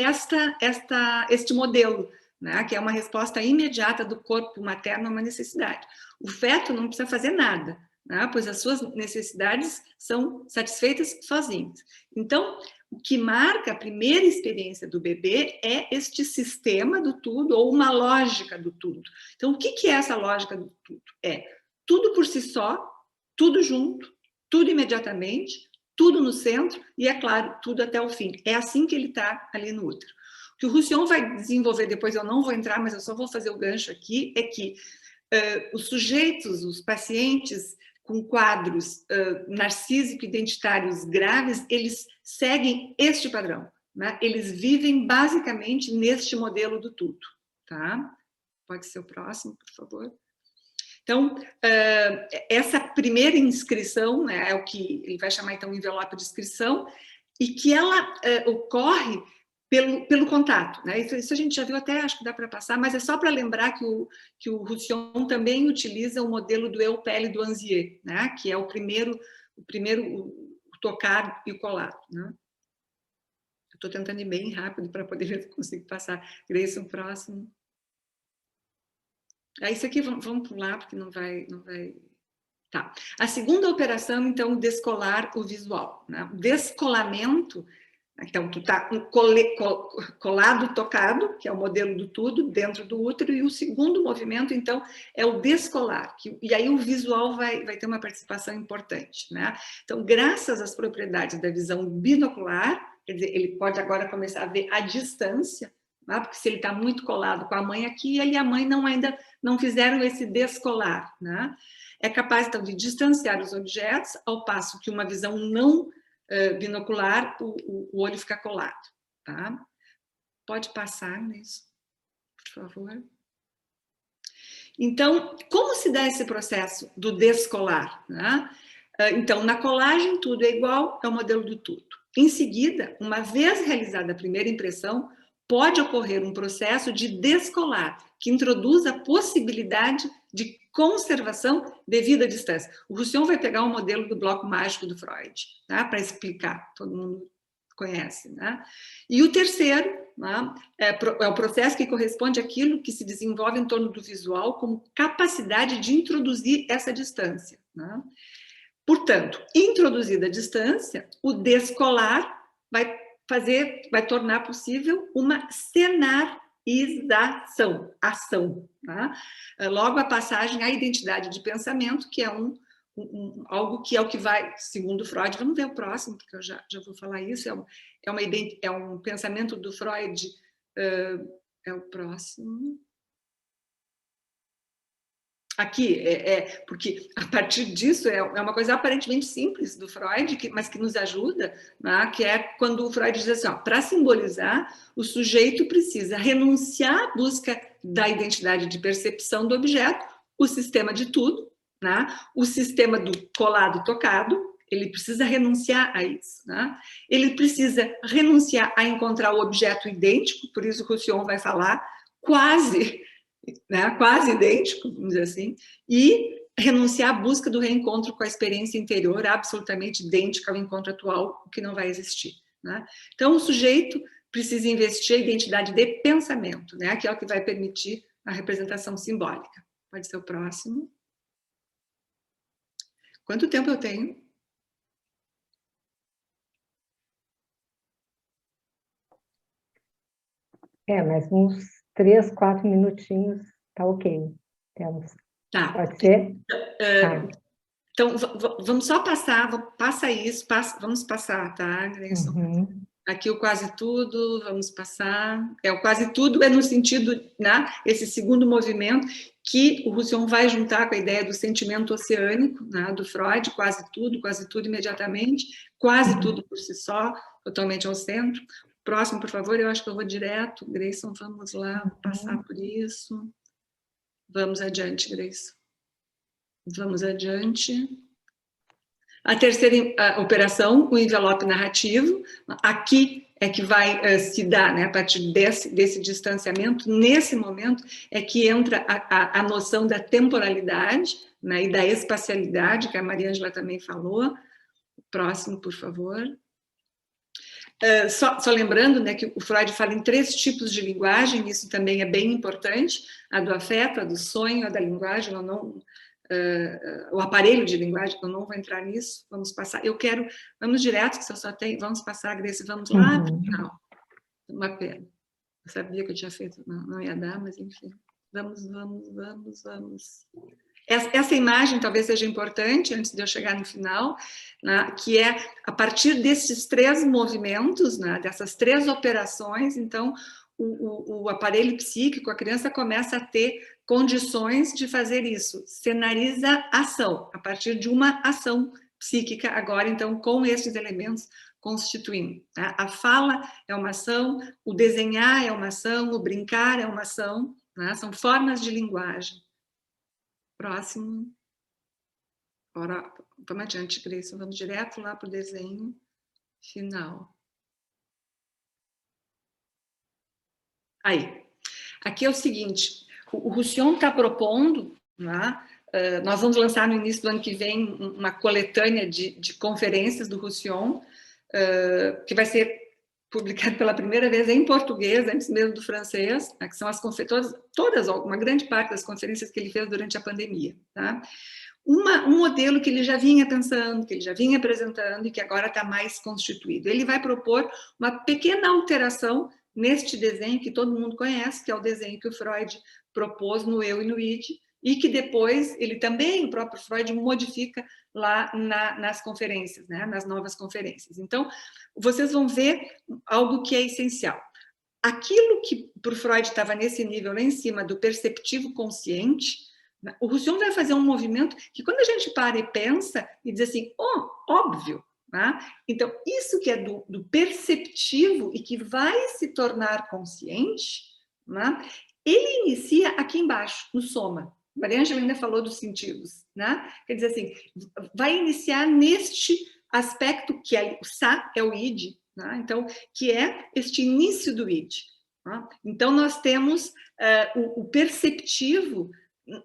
este modelo, né? Que é uma resposta imediata do corpo materno a uma necessidade. O feto não precisa fazer nada, né? Pois as suas necessidades são satisfeitas sozinhas. Então, o que marca a primeira experiência do bebê é este sistema do tudo, ou uma lógica do tudo. Então, o que é essa lógica do tudo? É tudo por si só, tudo junto, tudo imediatamente, tudo no centro e, é claro, tudo até o fim. É assim que ele está ali no útero. O que o Roussillon vai desenvolver depois, eu não vou entrar, mas eu só vou fazer o gancho aqui, é que os sujeitos, os pacientes com quadros narcísico-identitários graves, eles seguem este padrão, né? Eles vivem basicamente neste modelo do tudo. Tá? Pode ser o próximo, por favor. Então, essa primeira inscrição, né, é o que ele vai chamar, então, envelope de inscrição, e que ela ocorre pelo contato. Né? Isso a gente já viu até, acho que dá para passar, mas é só para lembrar que o Roussillon também utiliza o modelo do eu-pele do Anzier, né? Que é o primeiro o tocar e o colar. Né? Estou tentando ir bem rápido para poder ver se consigo passar. Grayson, próximo. Isso aqui vamos pular, porque não vai... Tá. A segunda operação, então, descolar o visual. Né? O descolamento, então, tu tá colado, tocado, que é o modelo do tudo, dentro do útero, e o segundo movimento, então, é o descolar, e aí o visual vai ter uma participação importante. Né? Então, graças às propriedades da visão binocular, quer dizer, ele pode agora começar a ver a distância, né? Porque se ele está muito colado com a mãe aqui, ele e a mãe ainda não fizeram esse descolar. Né? É capaz, então, de distanciar os objetos, ao passo que uma visão não binocular, o olho fica colado. Tá? Pode passar nisso, por favor. Então, como se dá esse processo do descolar? Né? Então, na colagem, tudo é igual, é o modelo do tudo. Em seguida, uma vez realizada a primeira impressão, pode ocorrer um processo de descolar, que introduz a possibilidade de conservação devido à distância. O Roussillon vai pegar o modelo do bloco mágico do Freud, tá? Para explicar, todo mundo conhece. Né? E o terceiro, né, é o processo que corresponde àquilo que se desenvolve em torno do visual como capacidade de introduzir essa distância. Né? Portanto, introduzida a distância, o descolar vai tornar possível uma cenarização, ação. Tá? Logo, a passagem à identidade de pensamento, que é algo que é o que vai, segundo Freud, vamos ver o próximo, porque eu já vou falar isso, é um pensamento do Freud, é o próximo. aqui, porque a partir disso é uma coisa aparentemente simples do Freud, mas que nos ajuda, né? Que é quando o Freud diz assim, para simbolizar, o sujeito precisa renunciar à busca da identidade de percepção do objeto, o sistema de tudo, né? O sistema do colado-tocado, ele precisa renunciar a isso, né? Ele precisa renunciar a encontrar o objeto idêntico, por isso o Roussillon vai falar quase, né, quase idêntico, vamos dizer assim, e renunciar à busca do reencontro com a experiência interior absolutamente idêntica ao encontro atual, que não vai existir, né? Então, o sujeito precisa investir a identidade de pensamento, né, que é o que vai permitir a representação simbólica. Pode ser o próximo. Quanto tempo eu tenho? Mais uns 3, 4 minutinhos, tá ok. Temos. Tá. Pode ser? Então, vamos só passar, vamos passar, tá, Grayson? Uhum. Aqui o quase tudo, vamos passar. O quase tudo é no sentido, né, esse segundo movimento, que o Roussillon vai juntar com a ideia do sentimento oceânico, né, do Freud, quase tudo imediatamente, quase tudo por si só, totalmente ao centro. Próximo, por favor, eu acho que eu vou direto. Grayson, vamos lá, passar por isso. Vamos adiante, Grayson. Vamos adiante. A terceira operação, o envelope narrativo. Aqui é que vai se dar, né, a partir desse distanciamento, nesse momento é que entra a noção da temporalidade, né, e da espacialidade, que a Maria Ângela também falou. Próximo, por favor. Só lembrando, né, que o Freud fala em 3 tipos de linguagem, isso também é bem importante, a do afeto, a do sonho, a da linguagem, o aparelho de linguagem, eu não vou entrar nisso, vamos passar. Vamos direto, que se eu só tenho, vamos passar, Grace, vamos lá para o final. Uma pena. Eu sabia que eu tinha feito, não ia dar, mas enfim. Vamos. Essa imagem talvez seja importante, antes de eu chegar no final, né, que é, a partir desses 3 movimentos, né, dessas 3 operações, então, o aparelho psíquico, a criança começa a ter condições de fazer isso, cenariza ação, a partir de uma ação psíquica, agora, então, com esses elementos constituindo. Tá? A fala é uma ação, o desenhar é uma ação, o brincar é uma ação, né? São formas de linguagem. Próximo. Agora, vamos adiante, Grace, vamos direto lá para o desenho final. Aí, aqui é o seguinte, o Roussillon está propondo, né, nós vamos lançar no início do ano que vem uma coletânea de conferências do Roussillon, que vai ser publicado pela primeira vez em português, antes mesmo do francês, né, que são as todas, uma grande parte das conferências que ele fez durante a pandemia. Tá? Um modelo que ele já vinha pensando, que ele já vinha apresentando e que agora está mais constituído. Ele vai propor uma pequena alteração neste desenho que todo mundo conhece, que é o desenho que o Freud propôs no Eu e no Id, e que depois ele também, o próprio Freud, modifica lá nas conferências, né, nas novas conferências. Então, vocês vão ver algo que é essencial. Aquilo que para o Freud estava nesse nível lá em cima do perceptivo consciente, o Roussillon vai fazer um movimento que quando a gente para e pensa e diz assim, óbvio, né? Então, isso que é do perceptivo e que vai se tornar consciente, né? Ele inicia aqui embaixo, no soma. Maria Ângela ainda falou dos sentidos, né? Quer dizer assim, vai iniciar neste aspecto que o Sa é o id, né? Então, que é este início do id. Né? Então, nós temos o perceptivo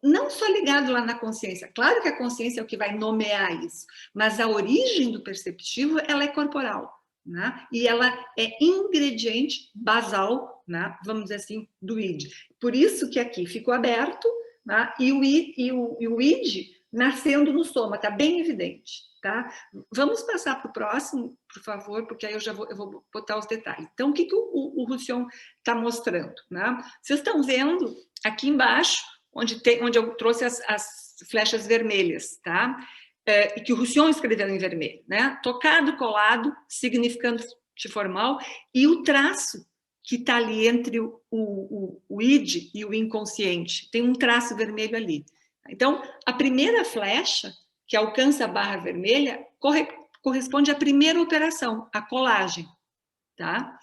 não só ligado lá na consciência. Claro que a consciência é o que vai nomear isso, mas a origem do perceptivo, ela é corporal, né? E ela é ingrediente basal, né? Vamos dizer assim, do id. Por isso que aqui ficou aberto, né? E o id nascendo no soma, está bem evidente. Tá? Vamos passar para o próximo, por favor, porque aí eu vou botar os detalhes. Então, o que o Roussillon está mostrando? Né? Vocês estão vendo aqui embaixo, onde eu trouxe as flechas vermelhas, tá? E que o Roussillon escreveu em vermelho, né? Tocado, colado, significante formal, e o traço que está ali entre o id e o inconsciente. Tem um traço vermelho ali. Então, a primeira flecha, que alcança a barra vermelha, corresponde à primeira operação, a colagem. Tá?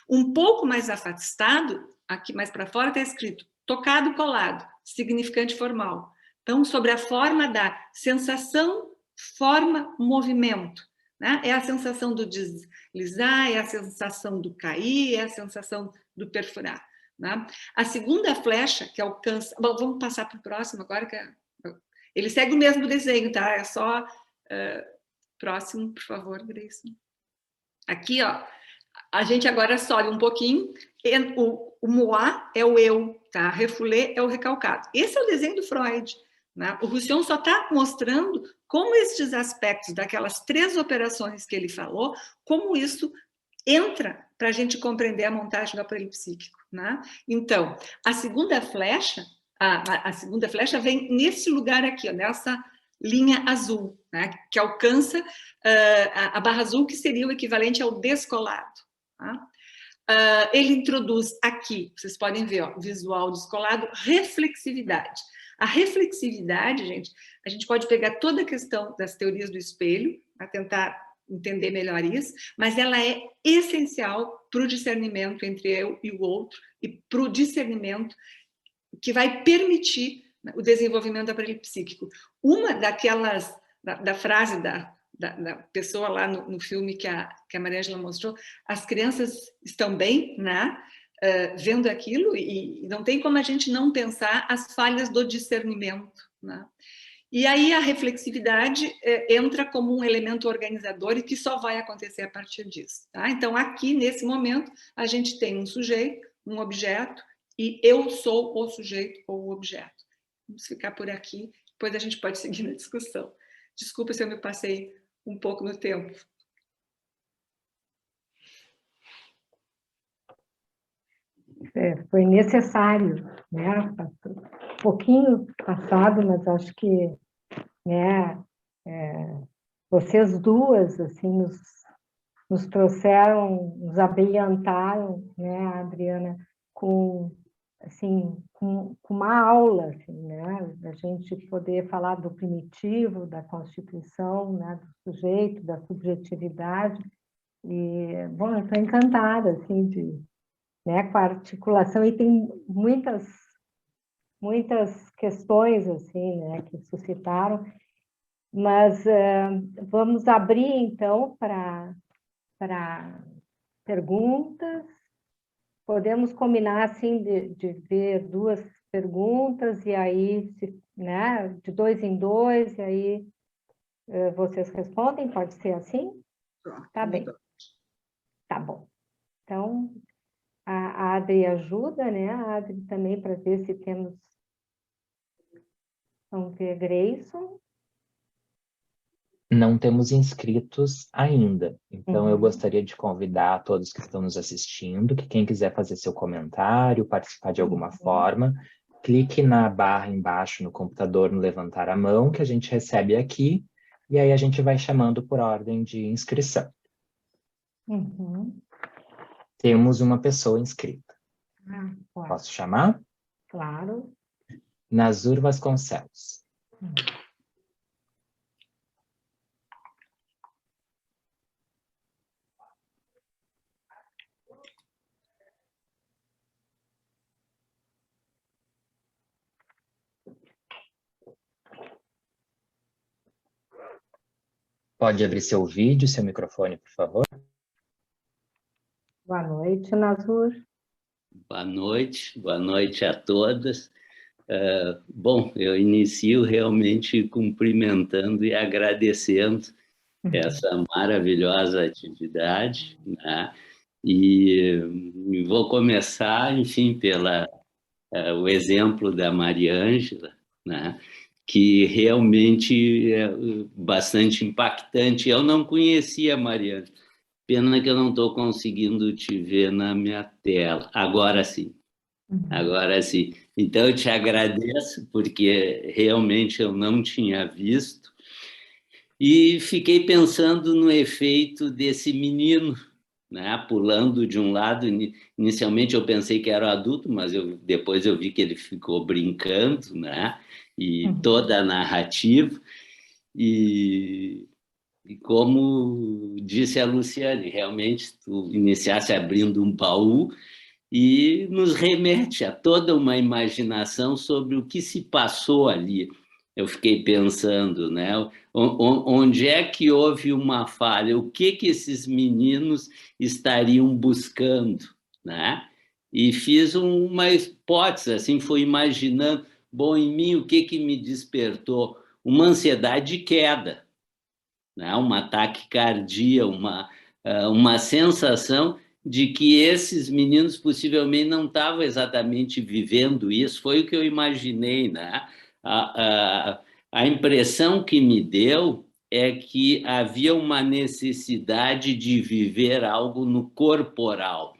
Um pouco mais afastado, aqui mais para fora está escrito tocado, colado, significante formal. Então, sobre a forma da sensação, forma, movimento. Né? É a sensação do deslizar, é a sensação do cair, é a sensação do perfurar. Né? A segunda flecha, que alcança... Bom, vamos passar para o próximo agora, que ele segue o mesmo desenho, tá? É só... próximo, por favor, Grace. Aqui, ó, a gente agora sobe um pouquinho. O moi é o eu, tá? Refoulé é o recalcado. Esse é o desenho do Freud. Né? O Roussillon só está mostrando como estes aspectos daquelas 3 operações que ele falou, como isso entra para a gente compreender a montagem do aparelho psíquico. Né? Então, a segunda flecha, a segunda flecha vem nesse lugar aqui, ó, nessa linha azul, né? Que alcança a barra azul, que seria o equivalente ao descolado. Tá? Ele introduz aqui, vocês podem ver, ó, visual descolado, reflexividade. A reflexividade, gente, a gente pode pegar toda a questão das teorias do espelho, para tentar entender melhor isso, mas ela é essencial para o discernimento entre eu e o outro, e para o discernimento que vai permitir o desenvolvimento do aparelho psíquico. Uma daquelas, da frase da pessoa lá no filme que a Maria Ângela mostrou, as crianças estão bem, né? Vendo aquilo, e não tem como a gente não pensar as falhas do discernimento. Né? E aí a reflexividade entra como um elemento organizador e que só vai acontecer a partir disso. Tá? Então, aqui, nesse momento, a gente tem um sujeito, um objeto, e eu sou o sujeito ou o objeto. Vamos ficar por aqui, depois a gente pode seguir na discussão. Desculpa se eu me passei um pouco no tempo. Foi necessário, né? Um pouquinho passado, mas acho que, né, vocês duas assim nos trouxeram, nos abrilhantaram, né, Adriana, com uma aula, assim, né, da gente poder falar do primitivo, da constituição, né, do sujeito, da subjetividade. E, bom, eu estou encantada, assim, né, com a articulação, e tem muitas questões, assim, né, que suscitaram, mas vamos abrir, então, para perguntas. Podemos combinar, assim, de ver 2 perguntas, e aí, né, de 2 em 2, e aí vocês respondem, pode ser assim? Tá bem. Tá bom. Então, a Adri ajuda, né? A Adri também, para ver se temos... Vamos ver, Grayson. Não temos inscritos ainda, então eu gostaria de convidar todos que estão nos assistindo, que quem quiser fazer seu comentário, participar de alguma forma, clique na barra embaixo no computador, no levantar a mão, que a gente recebe aqui, e aí a gente vai chamando por ordem de inscrição. Temos uma pessoa inscrita. Posso chamar? Claro. Nazur Vasconcelos. Pode abrir seu vídeo, seu microfone, por favor. Boa noite, Nazur. Boa noite a todas. Bom, eu inicio realmente cumprimentando e agradecendo essa maravilhosa atividade, né? E vou começar, enfim, o exemplo da Maria Ângela, né? Que realmente é bastante impactante. Eu não conhecia a Maria Ângela. Pena que eu não estou conseguindo te ver na minha tela. Agora sim. Agora sim. Então, eu te agradeço, porque realmente eu não tinha visto. E fiquei pensando no efeito desse menino, né, pulando de um lado. Inicialmente eu pensei que era adulto, mas depois eu vi que ele ficou brincando, né? e toda a narrativa. E como disse a Luciane, realmente tu iniciaste abrindo um baú e nos remete a toda uma imaginação sobre o que se passou ali. Eu fiquei pensando, né? Onde é que houve uma falha? O que esses meninos estariam buscando, né? E fiz uma hipótese, assim, fui imaginando, bom, em mim, o que me despertou? Uma ansiedade de queda, né? Uma taquicardia, uma sensação de que esses meninos possivelmente não estavam exatamente vivendo isso. Foi o que eu imaginei, né? A impressão que me deu é que havia uma necessidade de viver algo no corporal,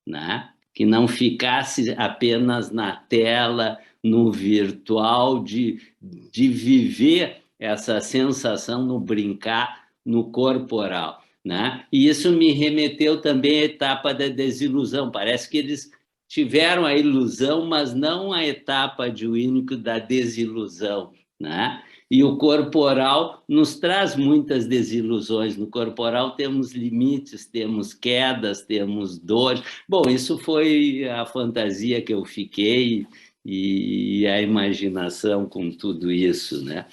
né? Que não ficasse apenas na tela, no virtual, de viver essa sensação no brincar, no corporal, né? E isso me remeteu também à etapa da desilusão. Parece que eles tiveram a ilusão, mas não a etapa de Winnicott da desilusão, né? E o corporal nos traz muitas desilusões. No corporal temos limites, temos quedas, temos dores. Bom, isso foi a fantasia que eu fiquei e a imaginação com tudo isso, né?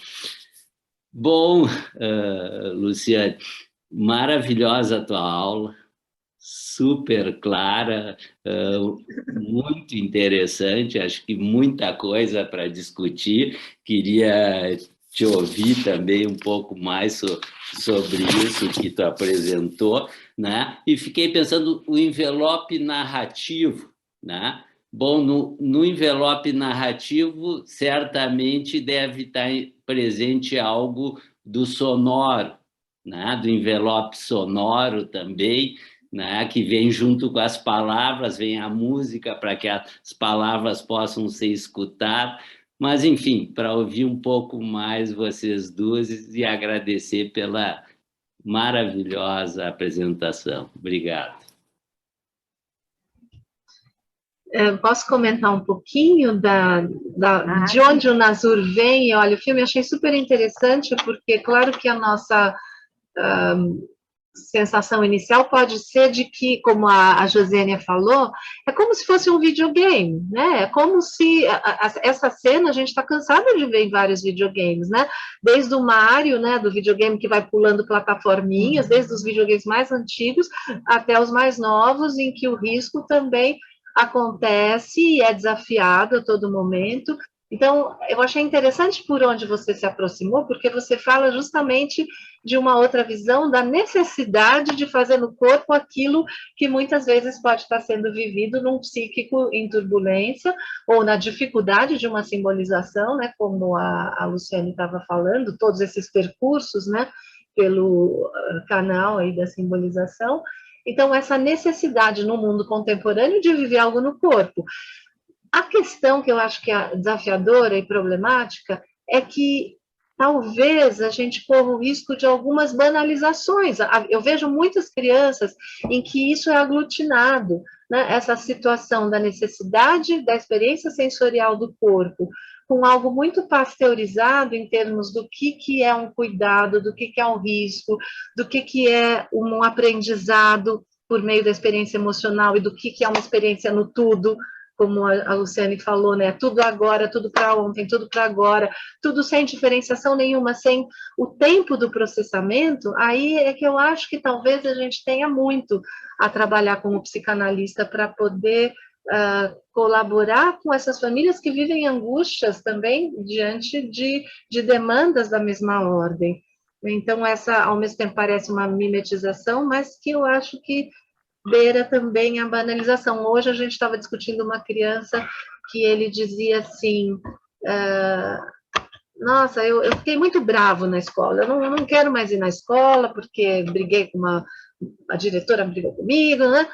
Bom, Luciane, maravilhosa a tua aula, super clara, muito interessante, acho que muita coisa para discutir. Queria te ouvir também um pouco mais sobre isso que tu apresentou, né? E fiquei pensando o envelope narrativo, né? Bom, no envelope narrativo, certamente deve estar presente algo do sonoro, né? Do envelope sonoro também, né? Que vem junto com as palavras, vem a música para que as palavras possam ser escutadas. Mas, enfim, para ouvir um pouco mais vocês duas e agradecer pela maravilhosa apresentação. Obrigado. Posso comentar um pouquinho de onde o Nasur vem? Olha, o filme eu achei super interessante, porque, claro que a nossa sensação inicial pode ser de que, como a Josiane falou, é como se fosse um videogame, né? É como se essa cena a gente está cansado de ver em vários videogames, né? Desde o Mario, né? Do videogame que vai pulando plataforminhas, desde os videogames mais antigos até os mais novos, em que o risco também acontece e é desafiado a todo momento. Então, eu achei interessante por onde você se aproximou, porque você fala justamente de uma outra visão da necessidade de fazer no corpo aquilo que muitas vezes pode estar sendo vivido num psíquico em turbulência, ou na dificuldade de uma simbolização, né, como a Luciane estava falando, todos esses percursos, né, pelo canal aí da simbolização. Então, essa necessidade no mundo contemporâneo de viver algo no corpo. A questão que eu acho que é desafiadora e problemática é que talvez a gente corra o risco de algumas banalizações. Eu vejo muitas crianças em que isso é aglutinado, né? Essa situação da necessidade da experiência sensorial do corpo, com algo muito pasteurizado em termos do que é um cuidado, do que é um risco, do que é um aprendizado por meio da experiência emocional e do que é uma experiência no tudo, como a Luciane falou, né? Tudo agora, tudo para ontem, tudo para agora, tudo sem diferenciação nenhuma, sem o tempo do processamento. Aí é que eu acho que talvez a gente tenha muito a trabalhar como psicanalista para poder colaborar com essas famílias que vivem angústias também diante de demandas da mesma ordem. Então, essa, ao mesmo tempo, parece uma mimetização, mas que eu acho que beira também a banalização. Hoje a gente estava discutindo uma criança que ele dizia assim, nossa, eu fiquei muito bravo na escola, eu não quero mais ir na escola porque briguei com a diretora brigou comigo, né?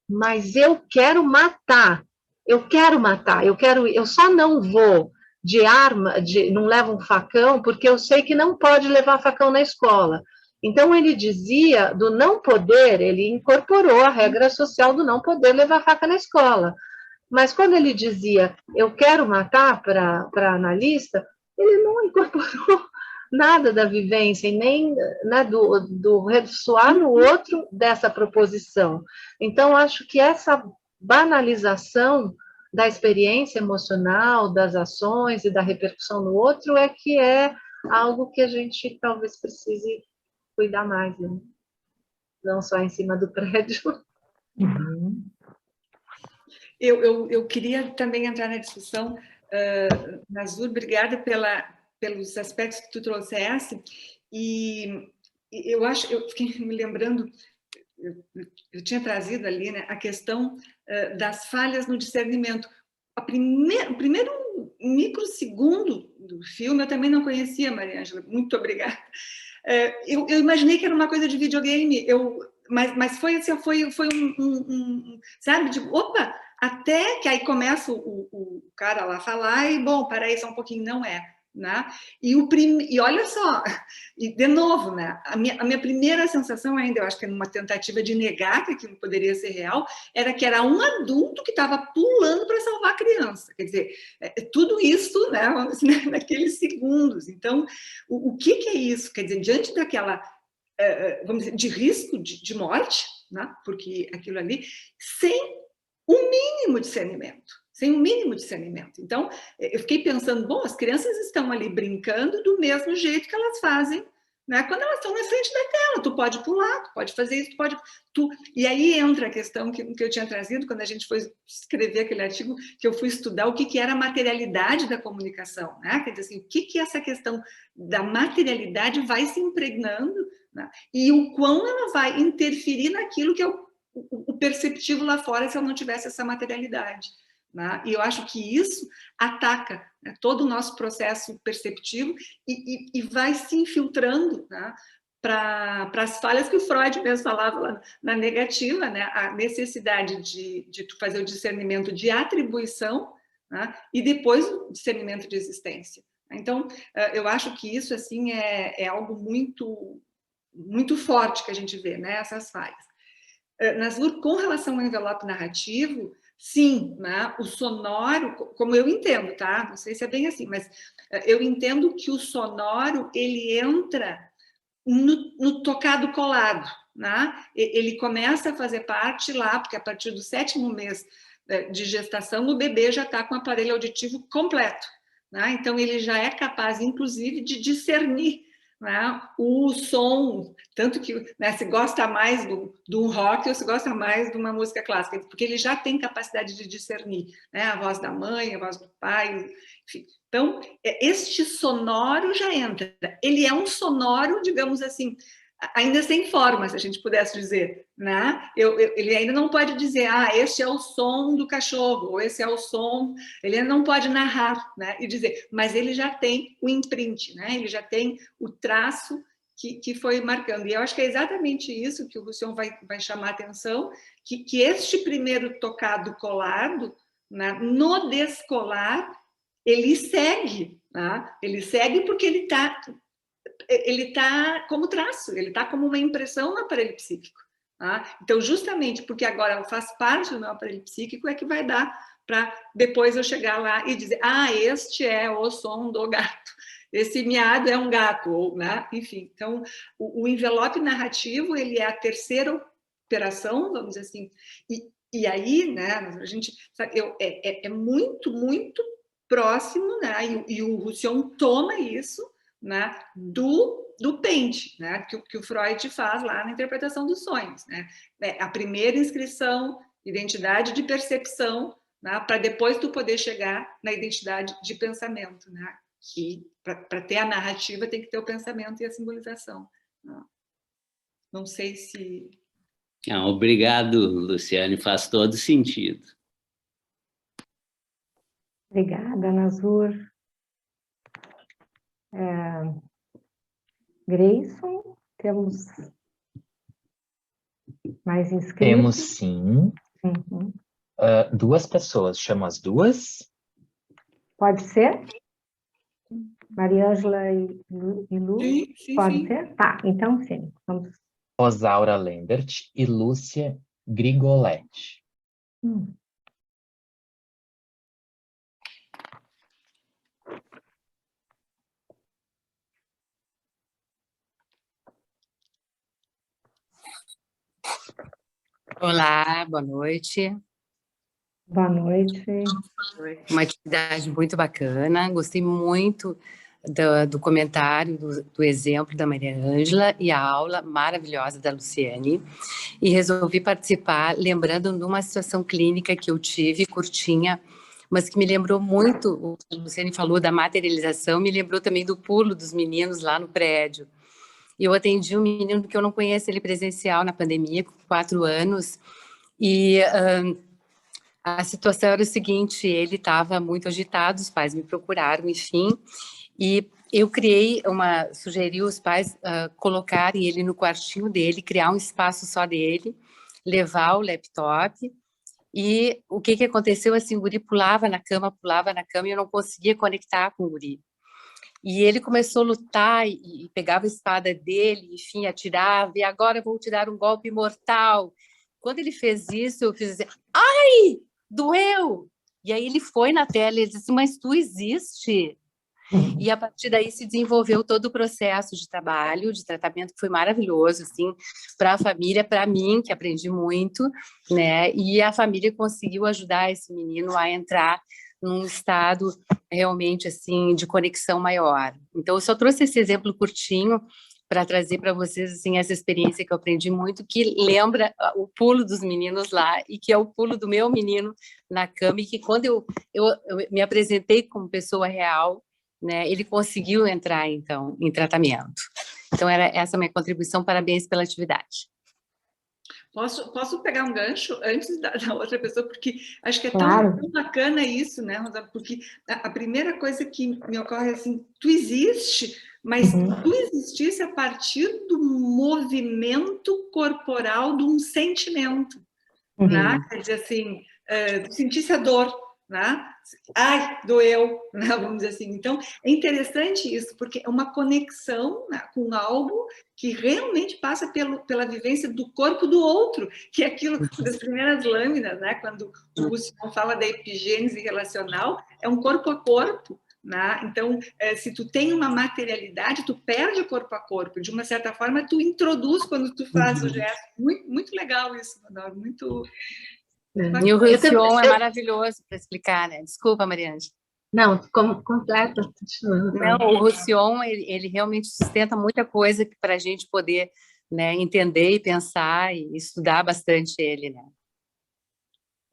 Mas eu quero matar, eu só não vou de arma, não levo um facão, porque eu sei que não pode levar facão na escola. Então, ele dizia do não poder, ele incorporou a regra social do não poder levar faca na escola. Mas quando ele dizia, eu quero matar para analista, ele não incorporou nada da vivência, e nem, né, do ressoar no outro dessa proposição. Então, acho que essa banalização da experiência emocional, das ações e da repercussão no outro é que é algo que a gente talvez precise cuidar mais, né? Não só em cima do prédio. Uhum. Eu queria também entrar na discussão, Nazur, obrigada pelos aspectos que tu trouxeste, e eu acho, eu fiquei me lembrando, eu tinha trazido ali, né, a questão das falhas no discernimento. O primeiro microsegundo do filme eu também não conhecia, Mariângela, muito obrigada. Eu imaginei que era uma coisa de videogame, mas foi assim, foi sabe, tipo, opa, até que aí começa o cara lá a falar e, bom, peraí só um pouquinho, não é. Né? E olha só, e de novo, né? A minha primeira sensação ainda, eu acho que numa tentativa de negar que aquilo poderia ser real, era que era um adulto que estava pulando para salvar a criança. Quer dizer, tudo isso, né, naqueles segundos. Então, o que é isso? Quer dizer, diante daquela, vamos dizer, de risco de morte, né? Porque aquilo ali, sem o mínimo discernimento. Sem o mínimo discernimento. Então, eu fiquei pensando, bom, as crianças estão ali brincando do mesmo jeito que elas fazem, né? Quando elas estão na frente da tela, tu pode pular, tu pode fazer isso, E aí entra a questão que eu tinha trazido quando a gente foi escrever aquele artigo, que eu fui estudar o que era a materialidade da comunicação, né? Quer dizer assim, o que essa questão da materialidade vai se impregnando, né? E o quão ela vai interferir naquilo que é o perceptivo lá fora se eu não tivesse essa materialidade. Né? E eu acho que isso ataca, né, todo o nosso processo perceptivo e vai se infiltrando, né, para as falhas que o Freud mesmo falava lá na negativa, né, a necessidade de tu fazer o discernimento de atribuição, né, e depois o discernimento de existência. Então, eu acho que isso assim é algo muito, muito forte que a gente vê, né, essas falhas. Nazur, com relação ao envelope narrativo, sim, né? O sonoro, como eu entendo, tá? Não sei se é bem assim, mas eu entendo que o sonoro, ele entra no tocado colado, né? Ele começa a fazer parte lá, porque a partir do 7º mês de gestação, o bebê já está com o aparelho auditivo completo, né? Então, ele já é capaz, inclusive, de discernir, né, o som, tanto que, né, se gosta mais do rock ou se gosta mais de uma música clássica, porque ele já tem capacidade de discernir, né, a voz da mãe, a voz do pai, enfim. Então, este sonoro já entra. Ele é um sonoro, digamos assim, ainda sem forma, se a gente pudesse dizer, né? Ele ainda não pode dizer, este é o som do cachorro, ou esse é o som, ele ainda não pode narrar, né? E dizer, mas ele já tem o imprint, né? Ele já tem o traço que foi marcando. E eu acho que é exatamente isso que o Roussillon vai chamar a atenção, que este primeiro tocado colado, né, no descolar, ele segue, né? Ele segue porque ele está como traço, ele está como uma impressão no aparelho psíquico. Tá? Então, justamente porque agora faz parte do meu aparelho psíquico, é que vai dar para depois eu chegar lá e dizer, este é o som do gato, esse miado é um gato, ou, né? Enfim. Então, o envelope narrativo, ele é a terceira operação, vamos dizer assim, e aí, né, a gente sabe, é muito, muito próximo, né? E o Roussillon toma isso, né, do pente, né, que o Freud faz lá na interpretação dos sonhos, né? A primeira inscrição, identidade de percepção, né, para depois tu poder chegar na identidade de pensamento, né? Que para ter a narrativa tem que ter o pensamento e a simbolização. Né? Não sei se... Obrigado, Luciane, faz todo sentido. Obrigada, Nazur. Grayson, temos mais inscritos? Temos sim. Uhum. 2 pessoas. Chamo as 2? Pode ser? Mariângela e Lu? Sim, Pode sim. ser? Tá, então sim. Vamos. Rosaura Lembert e Lúcia Grigoletti. Olá, boa noite. Boa noite. Uma atividade muito bacana. Gostei muito do comentário, do exemplo da Maria Ângela e a aula maravilhosa da Luciane. E resolvi participar, lembrando de uma situação clínica que eu tive, curtinha, mas que me lembrou muito, o que a Luciane falou da materialização, me lembrou também do pulo dos meninos lá no prédio. Eu atendi um menino que eu não conheço ele presencial na pandemia, com 4 anos, e a situação era o seguinte, ele estava muito agitado, os pais me procuraram, enfim, e eu sugeri os pais colocarem ele no quartinho dele, criar um espaço só dele, levar o laptop, e o que aconteceu, assim, o guri pulava na cama, e eu não conseguia conectar com o guri. E ele começou a lutar e pegava a espada dele, enfim, atirava, e agora eu vou te dar um golpe mortal. Quando ele fez isso, eu fiz assim, ai, doeu! E aí ele foi na tela e disse, mas tu existe? E a partir daí se desenvolveu todo o processo de trabalho, de tratamento, que foi maravilhoso, assim, para a família, para mim, que aprendi muito, né? E a família conseguiu ajudar esse menino a entrar num estado realmente, assim, de conexão maior. Então, eu só trouxe esse exemplo curtinho para trazer para vocês, assim, essa experiência que eu aprendi muito, que lembra o pulo dos meninos lá, e que é o pulo do meu menino na cama, e que quando eu me apresentei como pessoa real, né, ele conseguiu entrar, então, em tratamento. Então, era essa a minha contribuição. Parabéns pela atividade. Posso pegar um gancho antes da outra pessoa, porque acho que é Claro. tão bacana isso, né, Rosa? Porque a primeira coisa que me ocorre é assim, tu existe, mas tu existisse a partir do movimento corporal de um sentimento, né? Quer dizer assim, tu sentisse a dor, né? Ai, doeu, né? Vamos dizer assim. Então, é interessante isso, porque é uma conexão, né, com algo que realmente passa pela vivência do corpo do outro, que é aquilo das primeiras lâminas, né? Quando o Roussillon fala da epigênese relacional, é um corpo a corpo, né? Então, se tu tem uma materialidade, tu perde o corpo a corpo. De uma certa forma, tu introduz quando tu faz o gesto. Muito, muito legal isso, Madonna. Muito... E o Roussillon é maravilhoso para explicar, né? Desculpa, Mariângela. Não, completa. Não, o Roussillon, ele realmente sustenta muita coisa para a gente poder, né, entender e pensar e estudar bastante ele, né?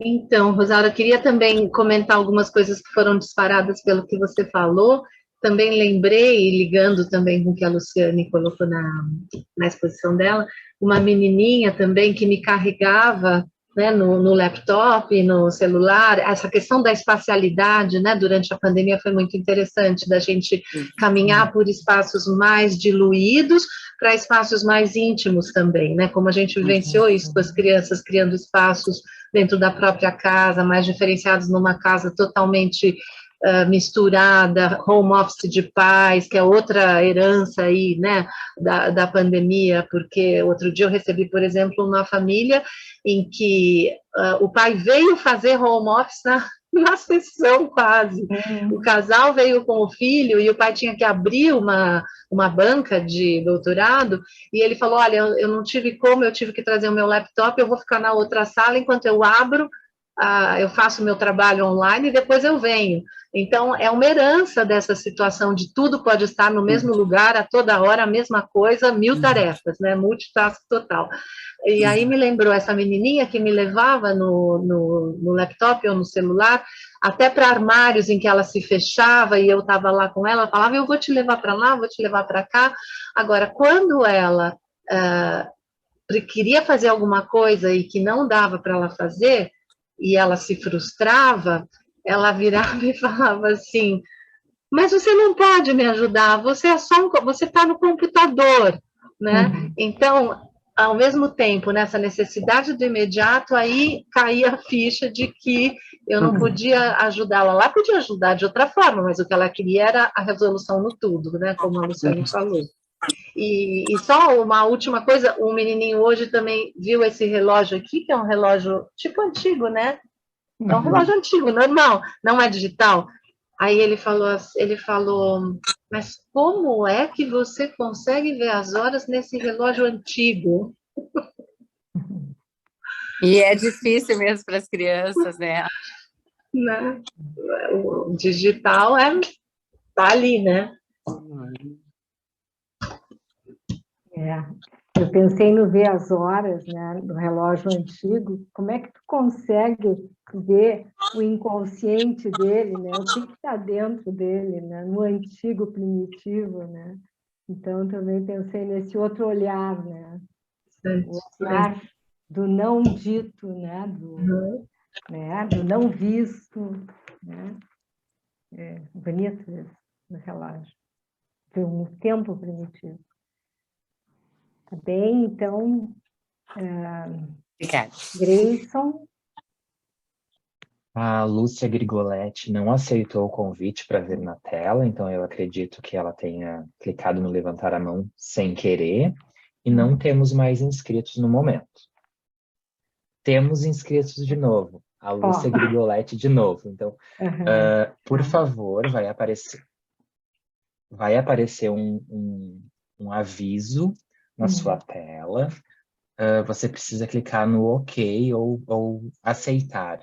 Então, Rosaura, eu queria também comentar algumas coisas que foram disparadas pelo que você falou. Também lembrei, ligando também com o que a Luciane colocou na exposição dela, uma menininha também que me carregava, né, no laptop, no celular. Essa questão da espacialidade, né, durante a pandemia foi muito interessante, da gente caminhar por espaços mais diluídos para espaços mais íntimos também, né, como a gente vivenciou isso com as crianças, criando espaços dentro da própria casa, mais diferenciados numa casa totalmente misturada, home office de pais, que é outra herança aí, né, da pandemia, porque outro dia eu recebi, por exemplo, uma família em que o pai veio fazer home office na sessão quase. O casal veio com o filho e o pai tinha que abrir uma banca de doutorado e ele falou, olha, eu não tive como, eu tive que trazer o meu laptop, eu vou ficar na outra sala enquanto eu abro, eu faço o meu trabalho online e depois eu venho. Então, é uma herança dessa situação de tudo pode estar no mesmo lugar, a toda hora, a mesma coisa, 1000 tarefas, né? Multitask total. E aí me lembrou essa menininha que me levava no laptop ou no celular, até para armários em que ela se fechava e eu estava lá com ela, falava, eu vou te levar para lá, vou te levar para cá. Agora, quando ela queria fazer alguma coisa e que não dava para ela fazer, e ela se frustrava, ela virava e falava assim, mas você não pode me ajudar, você está no computador, né? Então, ao mesmo tempo, nessa necessidade do imediato, aí caía a ficha de que eu não podia ajudá-la lá, podia ajudar de outra forma, mas o que ela queria era a resolução no tudo, né? Como a Luciane falou. E só uma última coisa, um menininho hoje também viu esse relógio aqui, que é um relógio tipo antigo, né? É um relógio antigo, normal, não é digital. Aí ele falou, mas como é que você consegue ver as horas nesse relógio antigo? E é difícil mesmo para as crianças, né? O digital tá ali, né? Eu pensei no ver as horas, né, do relógio antigo. Como é que tu consegue ver o inconsciente dele, né? O que está dentro dele, né? No antigo primitivo, né? Então também pensei nesse outro olhar, né? O olhar do não dito, né? Do não visto, né? Bonito isso no relógio. Foi um tempo primitivo. Tá bem? Então, Grayson. A Lúcia Grigoletti não aceitou o convite para ver na tela, então eu acredito que ela tenha clicado no levantar a mão sem querer, e não temos mais inscritos no momento. Temos inscritos de novo, a Lúcia Grigoletti de novo. Então, por favor, vai aparecer um aviso na sua tela. Você precisa clicar no OK ou aceitar.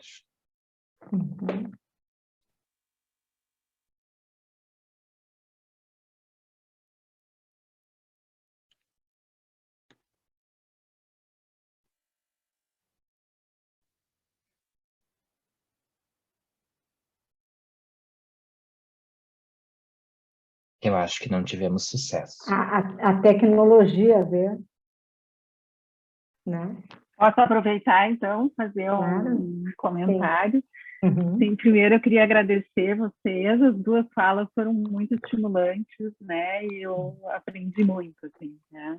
Eu acho que não tivemos sucesso. A tecnologia, né? Posso aproveitar, então, fazer um comentário? Sim. Primeiro, eu queria agradecer vocês. As duas falas foram muito estimulantes, né? E eu aprendi muito, assim, né?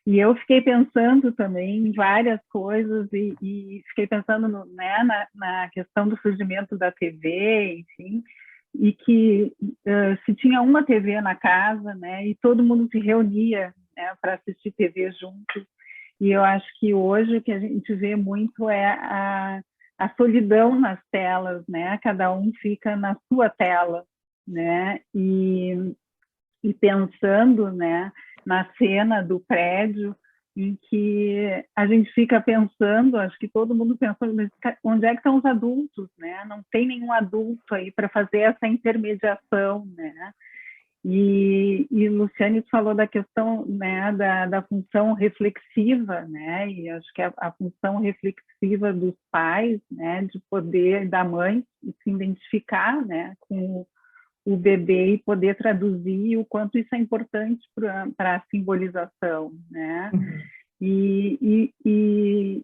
E eu fiquei pensando também em várias coisas e fiquei pensando na questão do surgimento da TV, enfim, e que se tinha uma TV na casa, né? E todo mundo se reunia, né, para assistir TV juntos. E eu acho que hoje o que a gente vê muito é a solidão nas telas, né? Cada um fica na sua tela, né? E pensando, né, na cena do prédio, em que a gente fica pensando, acho que todo mundo pensou, mas onde é que estão os adultos, né? Não tem nenhum adulto aí para fazer essa intermediação, né? E Luciane falou da questão, né, da função reflexiva, né? E acho que a função reflexiva dos pais, né, de poder, da mãe, se identificar, né, com o bebê e poder traduzir o quanto isso é importante para a simbolização, né? E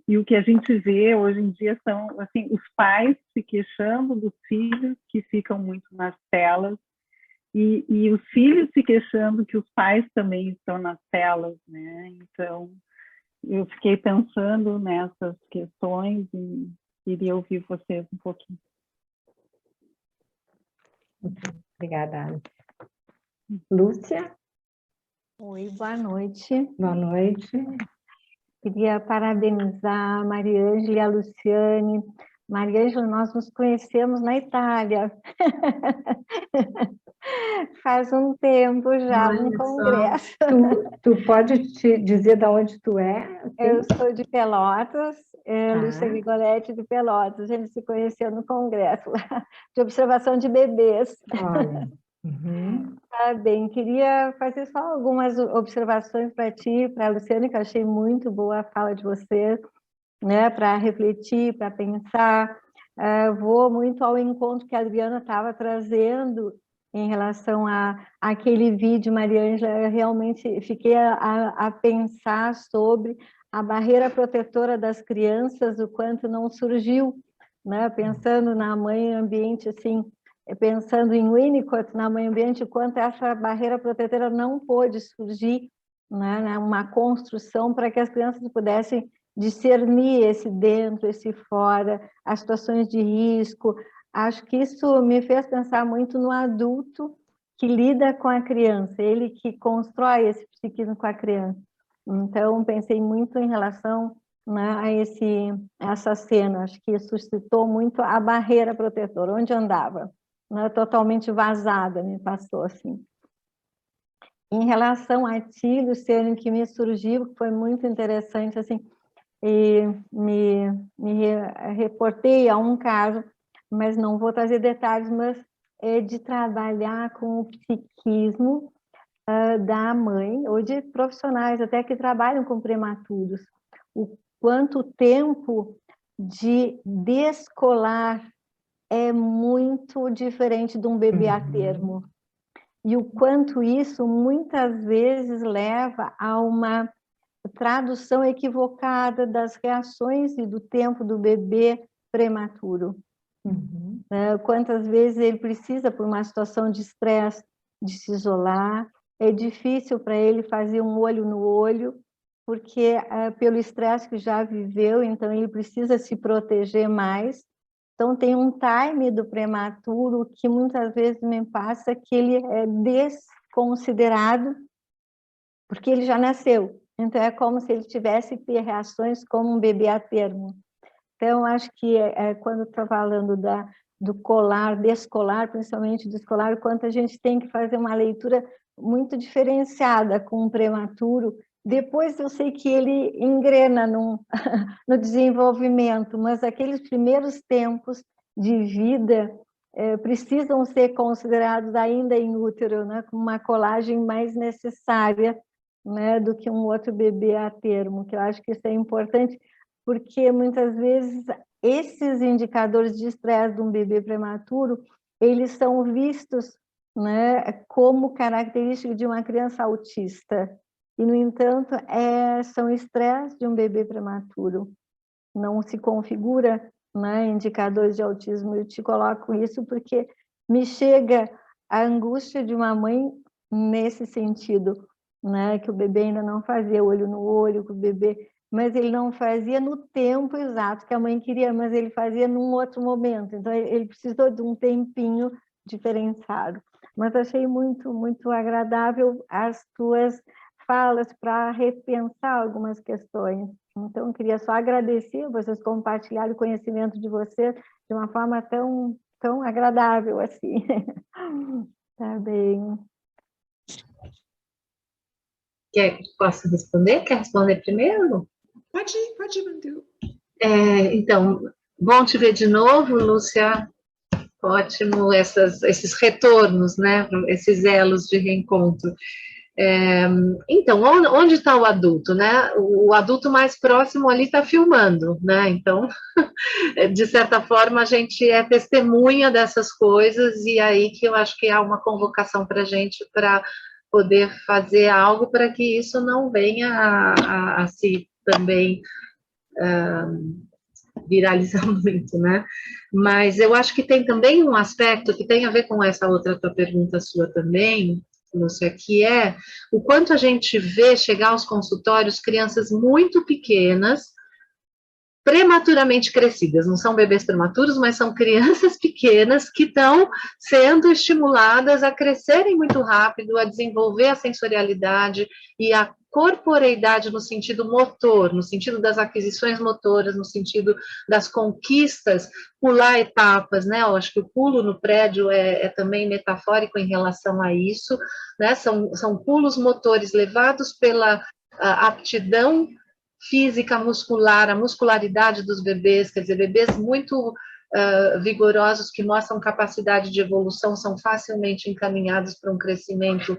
o que a gente vê hoje em dia são, assim, os pais se queixando dos filhos que ficam muito nas telas e os filhos se queixando que os pais também estão nas telas, né? Então, eu fiquei pensando nessas questões e queria ouvir vocês um pouquinho. Obrigada, Ana. Lúcia? Oi, boa noite. Boa noite. Queria parabenizar a Mariângela e a Luciane. Mariângela, nós nos conhecemos na Itália. Faz um tempo já, num congresso. Tu pode te dizer de onde tu é? Eu sou de Pelotas, Lúcia Grigoletti de Pelotas. A gente se conheceu no congresso lá, de observação de bebês. Olha. Tá bem, queria fazer só algumas observações para ti, para a Luciane, que eu achei muito boa a fala de você, né, para refletir, para pensar. Vou muito ao encontro que a Adriana estava trazendo em relação àquele vídeo, Mariângela. Eu realmente fiquei a pensar sobre a barreira protetora das crianças, o quanto não surgiu, né, pensando na mãe ambiente, assim, pensando em Winnicott, na mãe ambiente, o quanto essa barreira protetora não pôde surgir, né, uma construção para que as crianças pudessem discernir esse dentro, esse fora, as situações de risco. Acho que isso me fez pensar muito no adulto que lida com a criança, ele que constrói esse psiquismo com a criança. Então, pensei muito em relação, né, a essa cena. Acho que suscitou muito a barreira protetora, onde andava, né, totalmente vazada, me passou assim. Em relação a ti, Luciane, que me surgiu, que foi muito interessante, assim, e me reportei a um caso, mas não vou trazer detalhes, mas é de trabalhar com o psiquismo da mãe, ou de profissionais até que trabalham com prematuros. O quanto tempo de descolar é muito diferente de um bebê a termo. E o quanto isso muitas vezes leva a uma tradução equivocada das reações e do tempo do bebê prematuro. Quantas vezes ele precisa, por uma situação de estresse, de se isolar, é difícil para ele fazer um olho no olho, porque pelo estresse que já viveu, então ele precisa se proteger mais. Então tem um time do prematuro que muitas vezes me passa que ele é desconsiderado, porque ele já nasceu. Então é como se ele tivesse que ter reações como um bebê a termo. Então acho que quando estou falando do colar, descolar, principalmente descolar, o quanto a gente tem que fazer uma leitura muito diferenciada com um prematuro. Depois eu sei que ele engrena no desenvolvimento, mas aqueles primeiros tempos de vida precisam ser considerados ainda em útero, né, com uma colagem mais necessária, né, do que um outro bebê a termo, que eu acho que isso é importante, porque muitas vezes esses indicadores de estresse de um bebê prematuro, eles são vistos, né, como característica de uma criança autista. E, no entanto, são estresse de um bebê prematuro. Não se configura, né, indicadores de autismo. Eu te coloco isso porque me chega a angústia de uma mãe nesse sentido, né, que o bebê ainda não fazia olho no olho com o bebê, mas ele não fazia no tempo exato que a mãe queria, mas ele fazia num outro momento. Então, ele precisou de um tempinho diferenciado. Mas achei muito, muito agradável as tuas falas para repensar algumas questões. Então, queria só agradecer vocês compartilharem o conhecimento de vocês de uma forma tão, tão agradável assim. Tá bem. Posso responder? Quer responder primeiro? Pode ir, Mandeu. Então, bom te ver de novo, Lúcia. Ótimo esses retornos, né? Esses elos de reencontro. Então, onde está o adulto, né? O adulto mais próximo ali está filmando, né? Então, de certa forma, a gente é testemunha dessas coisas, e aí que eu acho que há uma convocação para a gente para poder fazer algo para que isso não venha a se também viralizar muito, né? Mas eu acho que tem também um aspecto que tem a ver com essa outra tua pergunta sua também, Lúcia, que é o quanto a gente vê chegar aos consultórios crianças muito pequenas, prematuramente crescidas, não são bebês prematuros, mas são crianças pequenas que estão sendo estimuladas a crescerem muito rápido, a desenvolver a sensorialidade e a corporeidade no sentido motor, no sentido das aquisições motoras, no sentido das conquistas, pular etapas, né? Eu acho que o pulo no prédio é também metafórico em relação a isso, né? São pulos motores levados pela aptidão física muscular, a muscularidade dos bebês, quer dizer, bebês muito vigorosos que mostram capacidade de evolução são facilmente encaminhados para um crescimento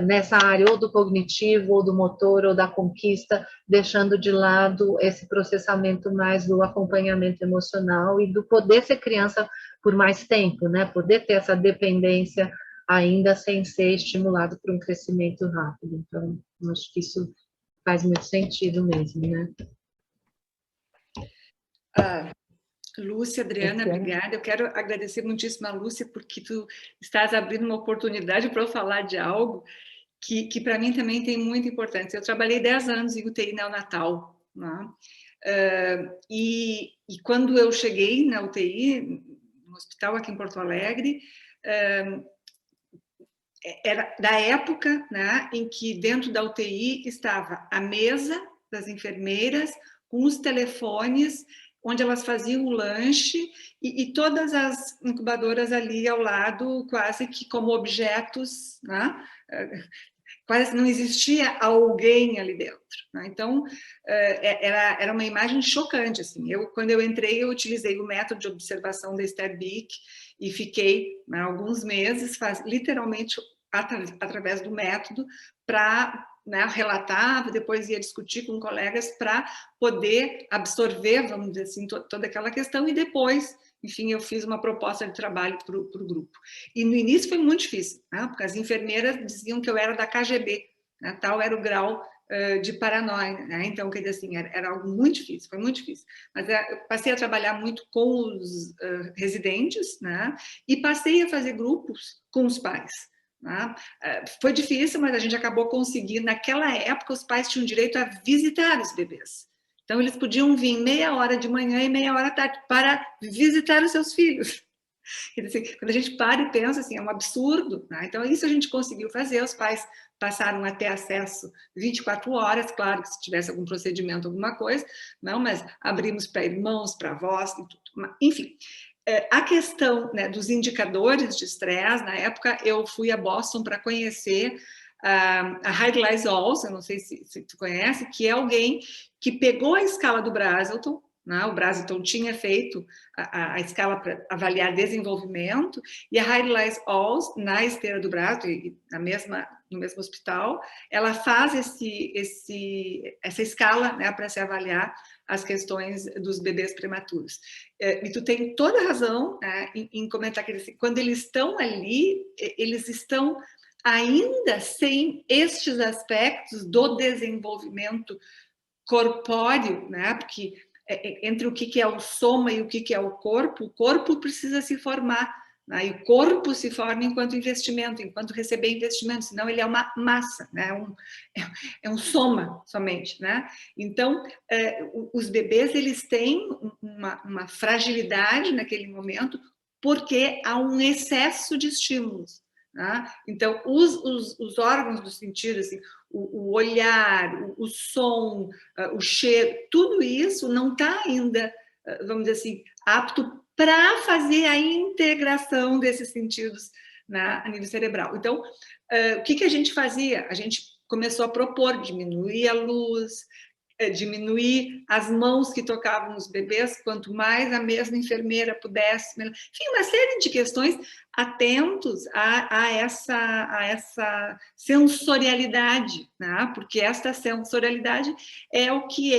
nessa área ou do cognitivo, ou do motor, ou da conquista, deixando de lado esse processamento mais do acompanhamento emocional e do poder ser criança por mais tempo, né? Poder ter essa dependência ainda sem ser estimulado por um crescimento rápido. Então, acho que isso faz muito sentido mesmo, né? Lúcia, Adriana, obrigada. Eu quero agradecer muitíssimo a Lúcia, porque tu estás abrindo uma oportunidade para eu falar de algo que para mim também tem muita importância. Eu trabalhei 10 anos em UTI neonatal, né? E quando eu cheguei na UTI, no hospital aqui em Porto Alegre, era da época, né, em que dentro da UTI estava a mesa das enfermeiras com os telefones onde elas faziam o lanche e todas as incubadoras ali ao lado, quase que como objetos, né, quase não existia alguém ali dentro, né? Então, era uma imagem chocante, assim. Quando eu entrei, eu utilizei o método de observação da Esther Bick e fiquei, né, alguns meses, literalmente, através do método, para, né, relatava, depois ia discutir com colegas para poder absorver, vamos dizer assim, toda aquela questão, e depois, enfim, eu fiz uma proposta de trabalho para o grupo. E no início foi muito difícil, né, porque as enfermeiras diziam que eu era da KGB, né, tal era o grau de paranoia, né? Então, quer dizer assim, era algo muito difícil, foi muito difícil. Mas eu passei a trabalhar muito com os residentes, né? E passei a fazer grupos com os pais. Né? Foi difícil, mas a gente acabou conseguindo. Naquela época, os pais tinham direito a visitar os bebês. Então, eles podiam vir meia hora de manhã e meia hora à tarde para visitar os seus filhos. Assim, quando a gente para e pensa, assim, é um absurdo. Né? Então, isso a gente conseguiu fazer. Os pais passaram a ter acesso 24 horas, claro que se tivesse algum procedimento, alguma coisa, não, mas abrimos para irmãos, para avós, e tudo. Enfim, a questão, né, dos indicadores de estresse, na época eu fui a Boston para conhecer a Heidi Lys-Alls, eu não sei se tu conhece, que é alguém que pegou a escala do Brazelton, né? O Brazelton tinha feito a escala para avaliar desenvolvimento, e a Heidi Lys-Alls, na esteira do Brazelton, no mesmo hospital, ela faz essa escala, né, para se avaliar as questões dos bebês prematuros. E tu tem toda a razão, né, em comentar que assim, quando eles estão ali, eles estão ainda sem estes aspectos do desenvolvimento corpóreo, né, porque entre o que é o soma e o que é o corpo precisa se formar, né? E o corpo se forma enquanto investimento, enquanto receber investimento, senão ele é uma massa, né? É um soma somente, né? Então, os bebês, eles têm uma fragilidade naquele momento porque há um excesso de estímulos. Né? Então, os órgãos do sentido, assim, o olhar, o som, o cheiro, tudo isso não está ainda, vamos dizer assim, apto para fazer a integração desses sentidos a nível cerebral. Então, o que a gente fazia? A gente começou a propor diminuir a luz, diminuir as mãos que tocavam os bebês, quanto mais a mesma enfermeira pudesse, enfim, uma série de questões atentos a essa sensorialidade, né? Porque esta sensorialidade é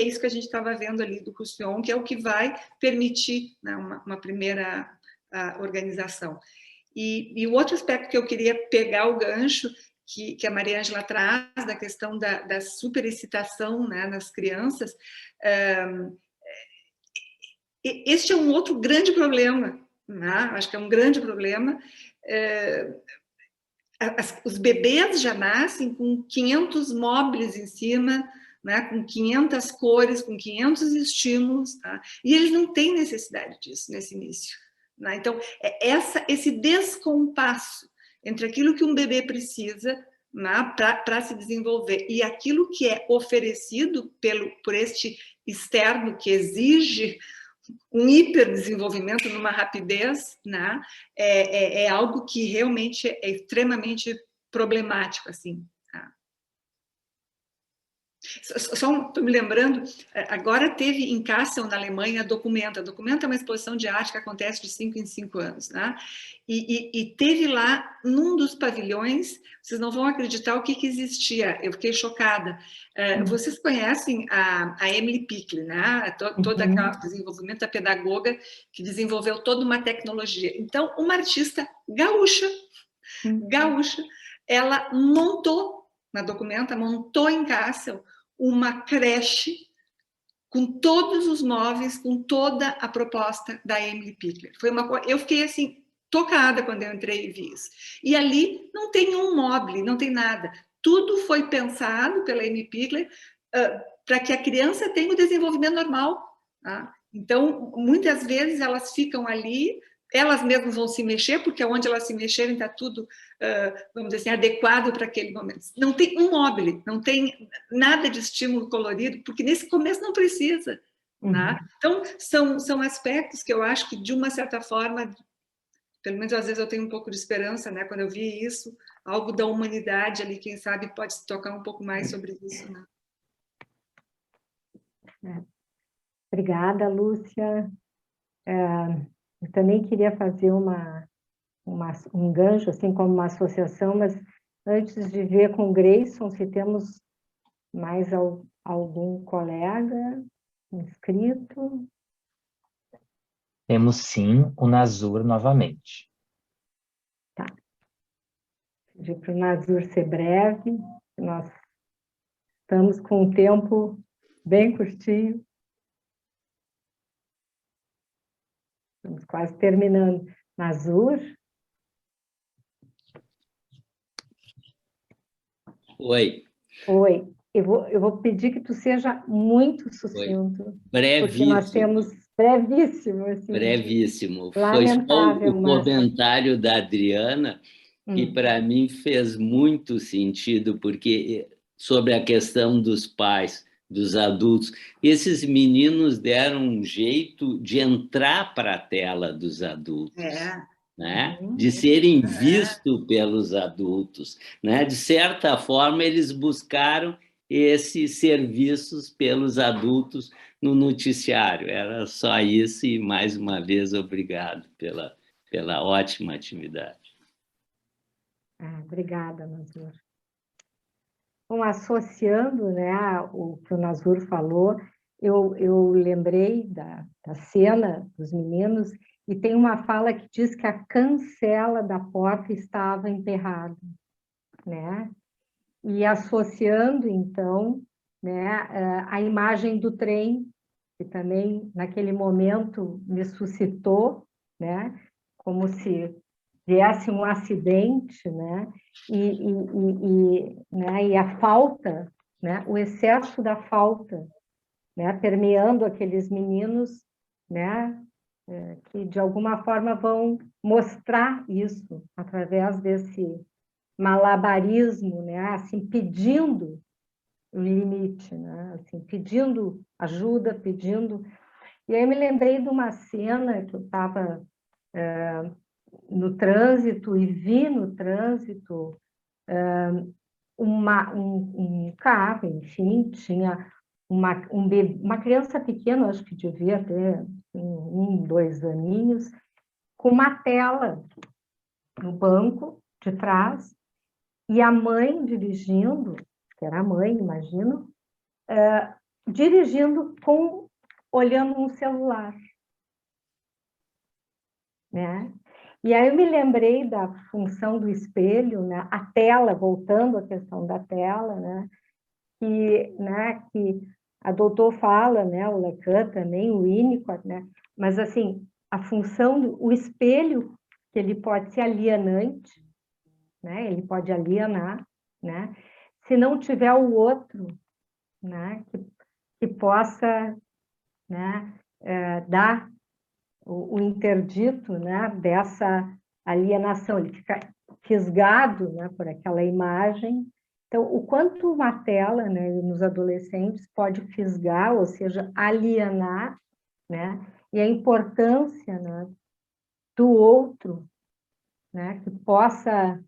isso que a gente estava vendo ali do Roussillon, que é o que vai permitir, né, uma primeira organização. E o outro aspecto que eu queria pegar o gancho que a Maria Ângela traz, da questão da superexcitação, né, nas crianças, este é um outro grande problema, né? Acho que é um grande problema. Os bebês já nascem com 500 móveis em cima, né, com 500 cores, com 500 estímulos, tá? E eles não têm necessidade disso nesse início. Né? Então, esse descompasso entre aquilo que um bebê precisa, né, para se desenvolver e aquilo que é oferecido por este externo que exige um hiperdesenvolvimento numa rapidez, né, é algo que realmente é extremamente problemático, assim. Só estou me lembrando, agora teve em Kassel, na Alemanha, a Documenta. A Documenta é uma exposição de arte que acontece de 5 em 5 anos, né? E teve lá, num dos pavilhões, vocês não vão acreditar o que existia, eu fiquei chocada. Vocês conhecem a Emily Pickle, né? Todo aquele desenvolvimento da pedagoga que desenvolveu toda uma tecnologia. Então, uma artista gaúcha, ela montou na Documenta, montou em Kassel uma creche com todos os móveis, com toda a proposta da Emily Pickler. Eu fiquei assim tocada quando eu entrei e vi isso. E ali não tem um móvel, não tem nada. Tudo foi pensado pela Emily Pickler para que a criança tenha o desenvolvimento normal. Tá? Então, muitas vezes elas ficam ali, elas mesmas vão se mexer, porque onde elas se mexerem está tudo, vamos dizer assim, adequado para aquele momento. Não tem um móvel, não tem nada de estímulo colorido, porque nesse começo não precisa. Né? Então, são aspectos que eu acho que, de uma certa forma, pelo menos às vezes eu tenho um pouco de esperança, né? Quando eu vi isso, algo da humanidade ali, quem sabe pode se tocar um pouco mais sobre isso, né? Obrigada, Lúcia. Eu também queria fazer um gancho, assim como uma associação, mas antes de ver com o Grayson, se temos mais algum colega inscrito. Temos sim o Nazur novamente. Tá. Pedir para o Nazur ser breve, nós estamos com um tempo bem curtinho. Estamos quase terminando. Nazur? Oi. Oi. Eu vou pedir que tu seja muito sucinto. Brevíssimo. Porque nós temos brevíssimo. Assim, brevíssimo. lamentável, Foi só o comentário da Adriana que para mim fez muito sentido, porque sobre a questão dos pais, dos adultos, esses meninos deram um jeito de entrar para a tela dos adultos. Né? De serem vistos pelos adultos, né? De certa forma eles buscaram esses serviços pelos adultos no noticiário. Era só isso e mais uma vez obrigado pela ótima atividade. Obrigada, Nazur. Bom, associando, né, o que o Nazur falou, eu lembrei da cena dos meninos e tem uma fala que diz que a cancela da porta estava emperrada, né? E associando, então, né, a imagem do trem, que também, naquele momento, me suscitou, né, como se viesse um acidente, né, e a falta, né, o excesso da falta, né, permeando aqueles meninos, né, que de alguma forma vão mostrar isso através desse malabarismo, né, assim, pedindo o limite, né, assim, pedindo ajuda, pedindo. E aí eu me lembrei de uma cena que eu estava no trânsito e vi no trânsito um carro, enfim, tinha uma criança pequena, acho que devia ter 2 aninhos, com uma tela no banco de trás, e a mãe dirigindo, que era a mãe, imagino, dirigindo olhando um celular, né? E aí eu me lembrei da função do espelho, né? A tela, voltando à questão da tela, né? Que a doutor fala, né? O Lacan também, o Winnicott, né? Mas assim, a função o espelho, que ele pode ser alienante, né? Ele pode alienar, né? Se não tiver o outro, né? Que possa, né? Dar o interdito, né, dessa alienação, ele fica fisgado, né, por aquela imagem. Então, o quanto uma tela, né, nos adolescentes pode fisgar, ou seja, alienar, né, e a importância, né, do outro, né, que possa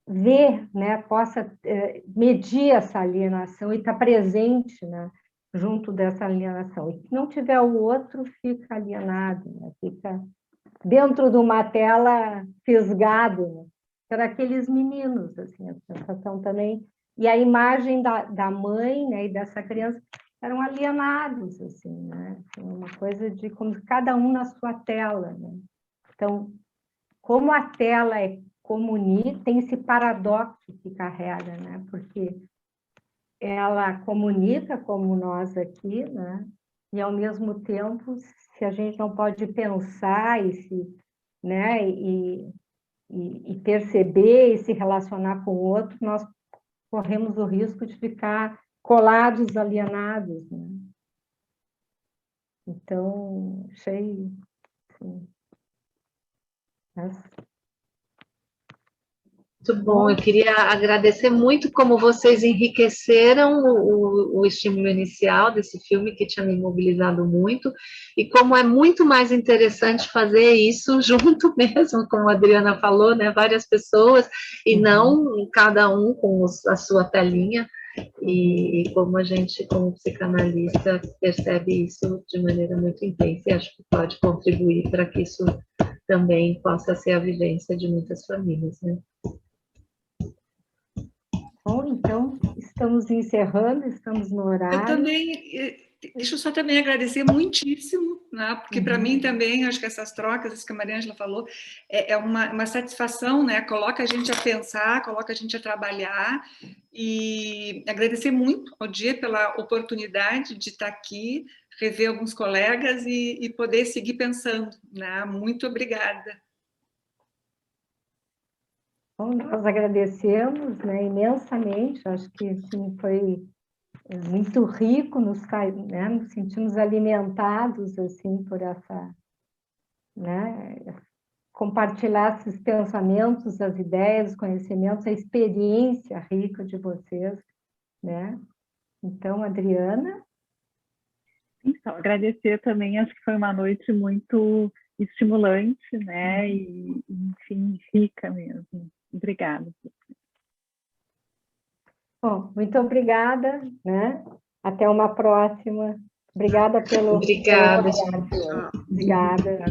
ver, né, possa medir essa alienação e estar presente, né, junto dessa alienação. E se não tiver o outro, fica alienado, né? Fica dentro de uma tela fisgado, né? Para aqueles meninos, assim, a sensação também. E a imagem da mãe, né, e dessa criança eram alienados, assim, né? Uma coisa de como cada um na sua tela, né? Então, como a tela tem esse paradoxo que carrega, né? Porque ela comunica como nós aqui, né? E ao mesmo tempo, se a gente não pode pensar né? E perceber e se relacionar com o outro, nós corremos o risco de ficar colados, alienados, né? Então, achei assim, Muito bom, eu queria agradecer muito como vocês enriqueceram o estímulo inicial desse filme, que tinha me mobilizado muito, e como é muito mais interessante fazer isso junto mesmo, como a Adriana falou, né, várias pessoas, e não cada um com a sua telinha, e como a gente, como psicanalista, percebe isso de maneira muito intensa, e acho que pode contribuir para que isso também possa ser a vivência de muitas famílias, né? Bom, então, estamos encerrando, estamos no horário. Eu também, deixa eu só também agradecer muitíssimo, né? Porque para mim também, acho que essas trocas, isso que a Maria Ângela falou, é uma satisfação, né? Coloca a gente a pensar, coloca a gente a trabalhar, e agradecer muito ao Dia pela oportunidade de estar aqui, rever alguns colegas e poder seguir pensando, né? Muito obrigada. Bom, nós agradecemos, né, imensamente, acho que assim, foi muito rico, nos sentimos alimentados assim, por essa, né, compartilhar esses pensamentos, as ideias, os conhecimentos, a experiência rica de vocês, né? Então, Adriana? Então, agradecer também, acho que foi uma noite muito estimulante, né, e, enfim, rica mesmo. Obrigada. Bom, muito obrigada, né? Até uma próxima. Obrigada pelo... Obrigada. Obrigada.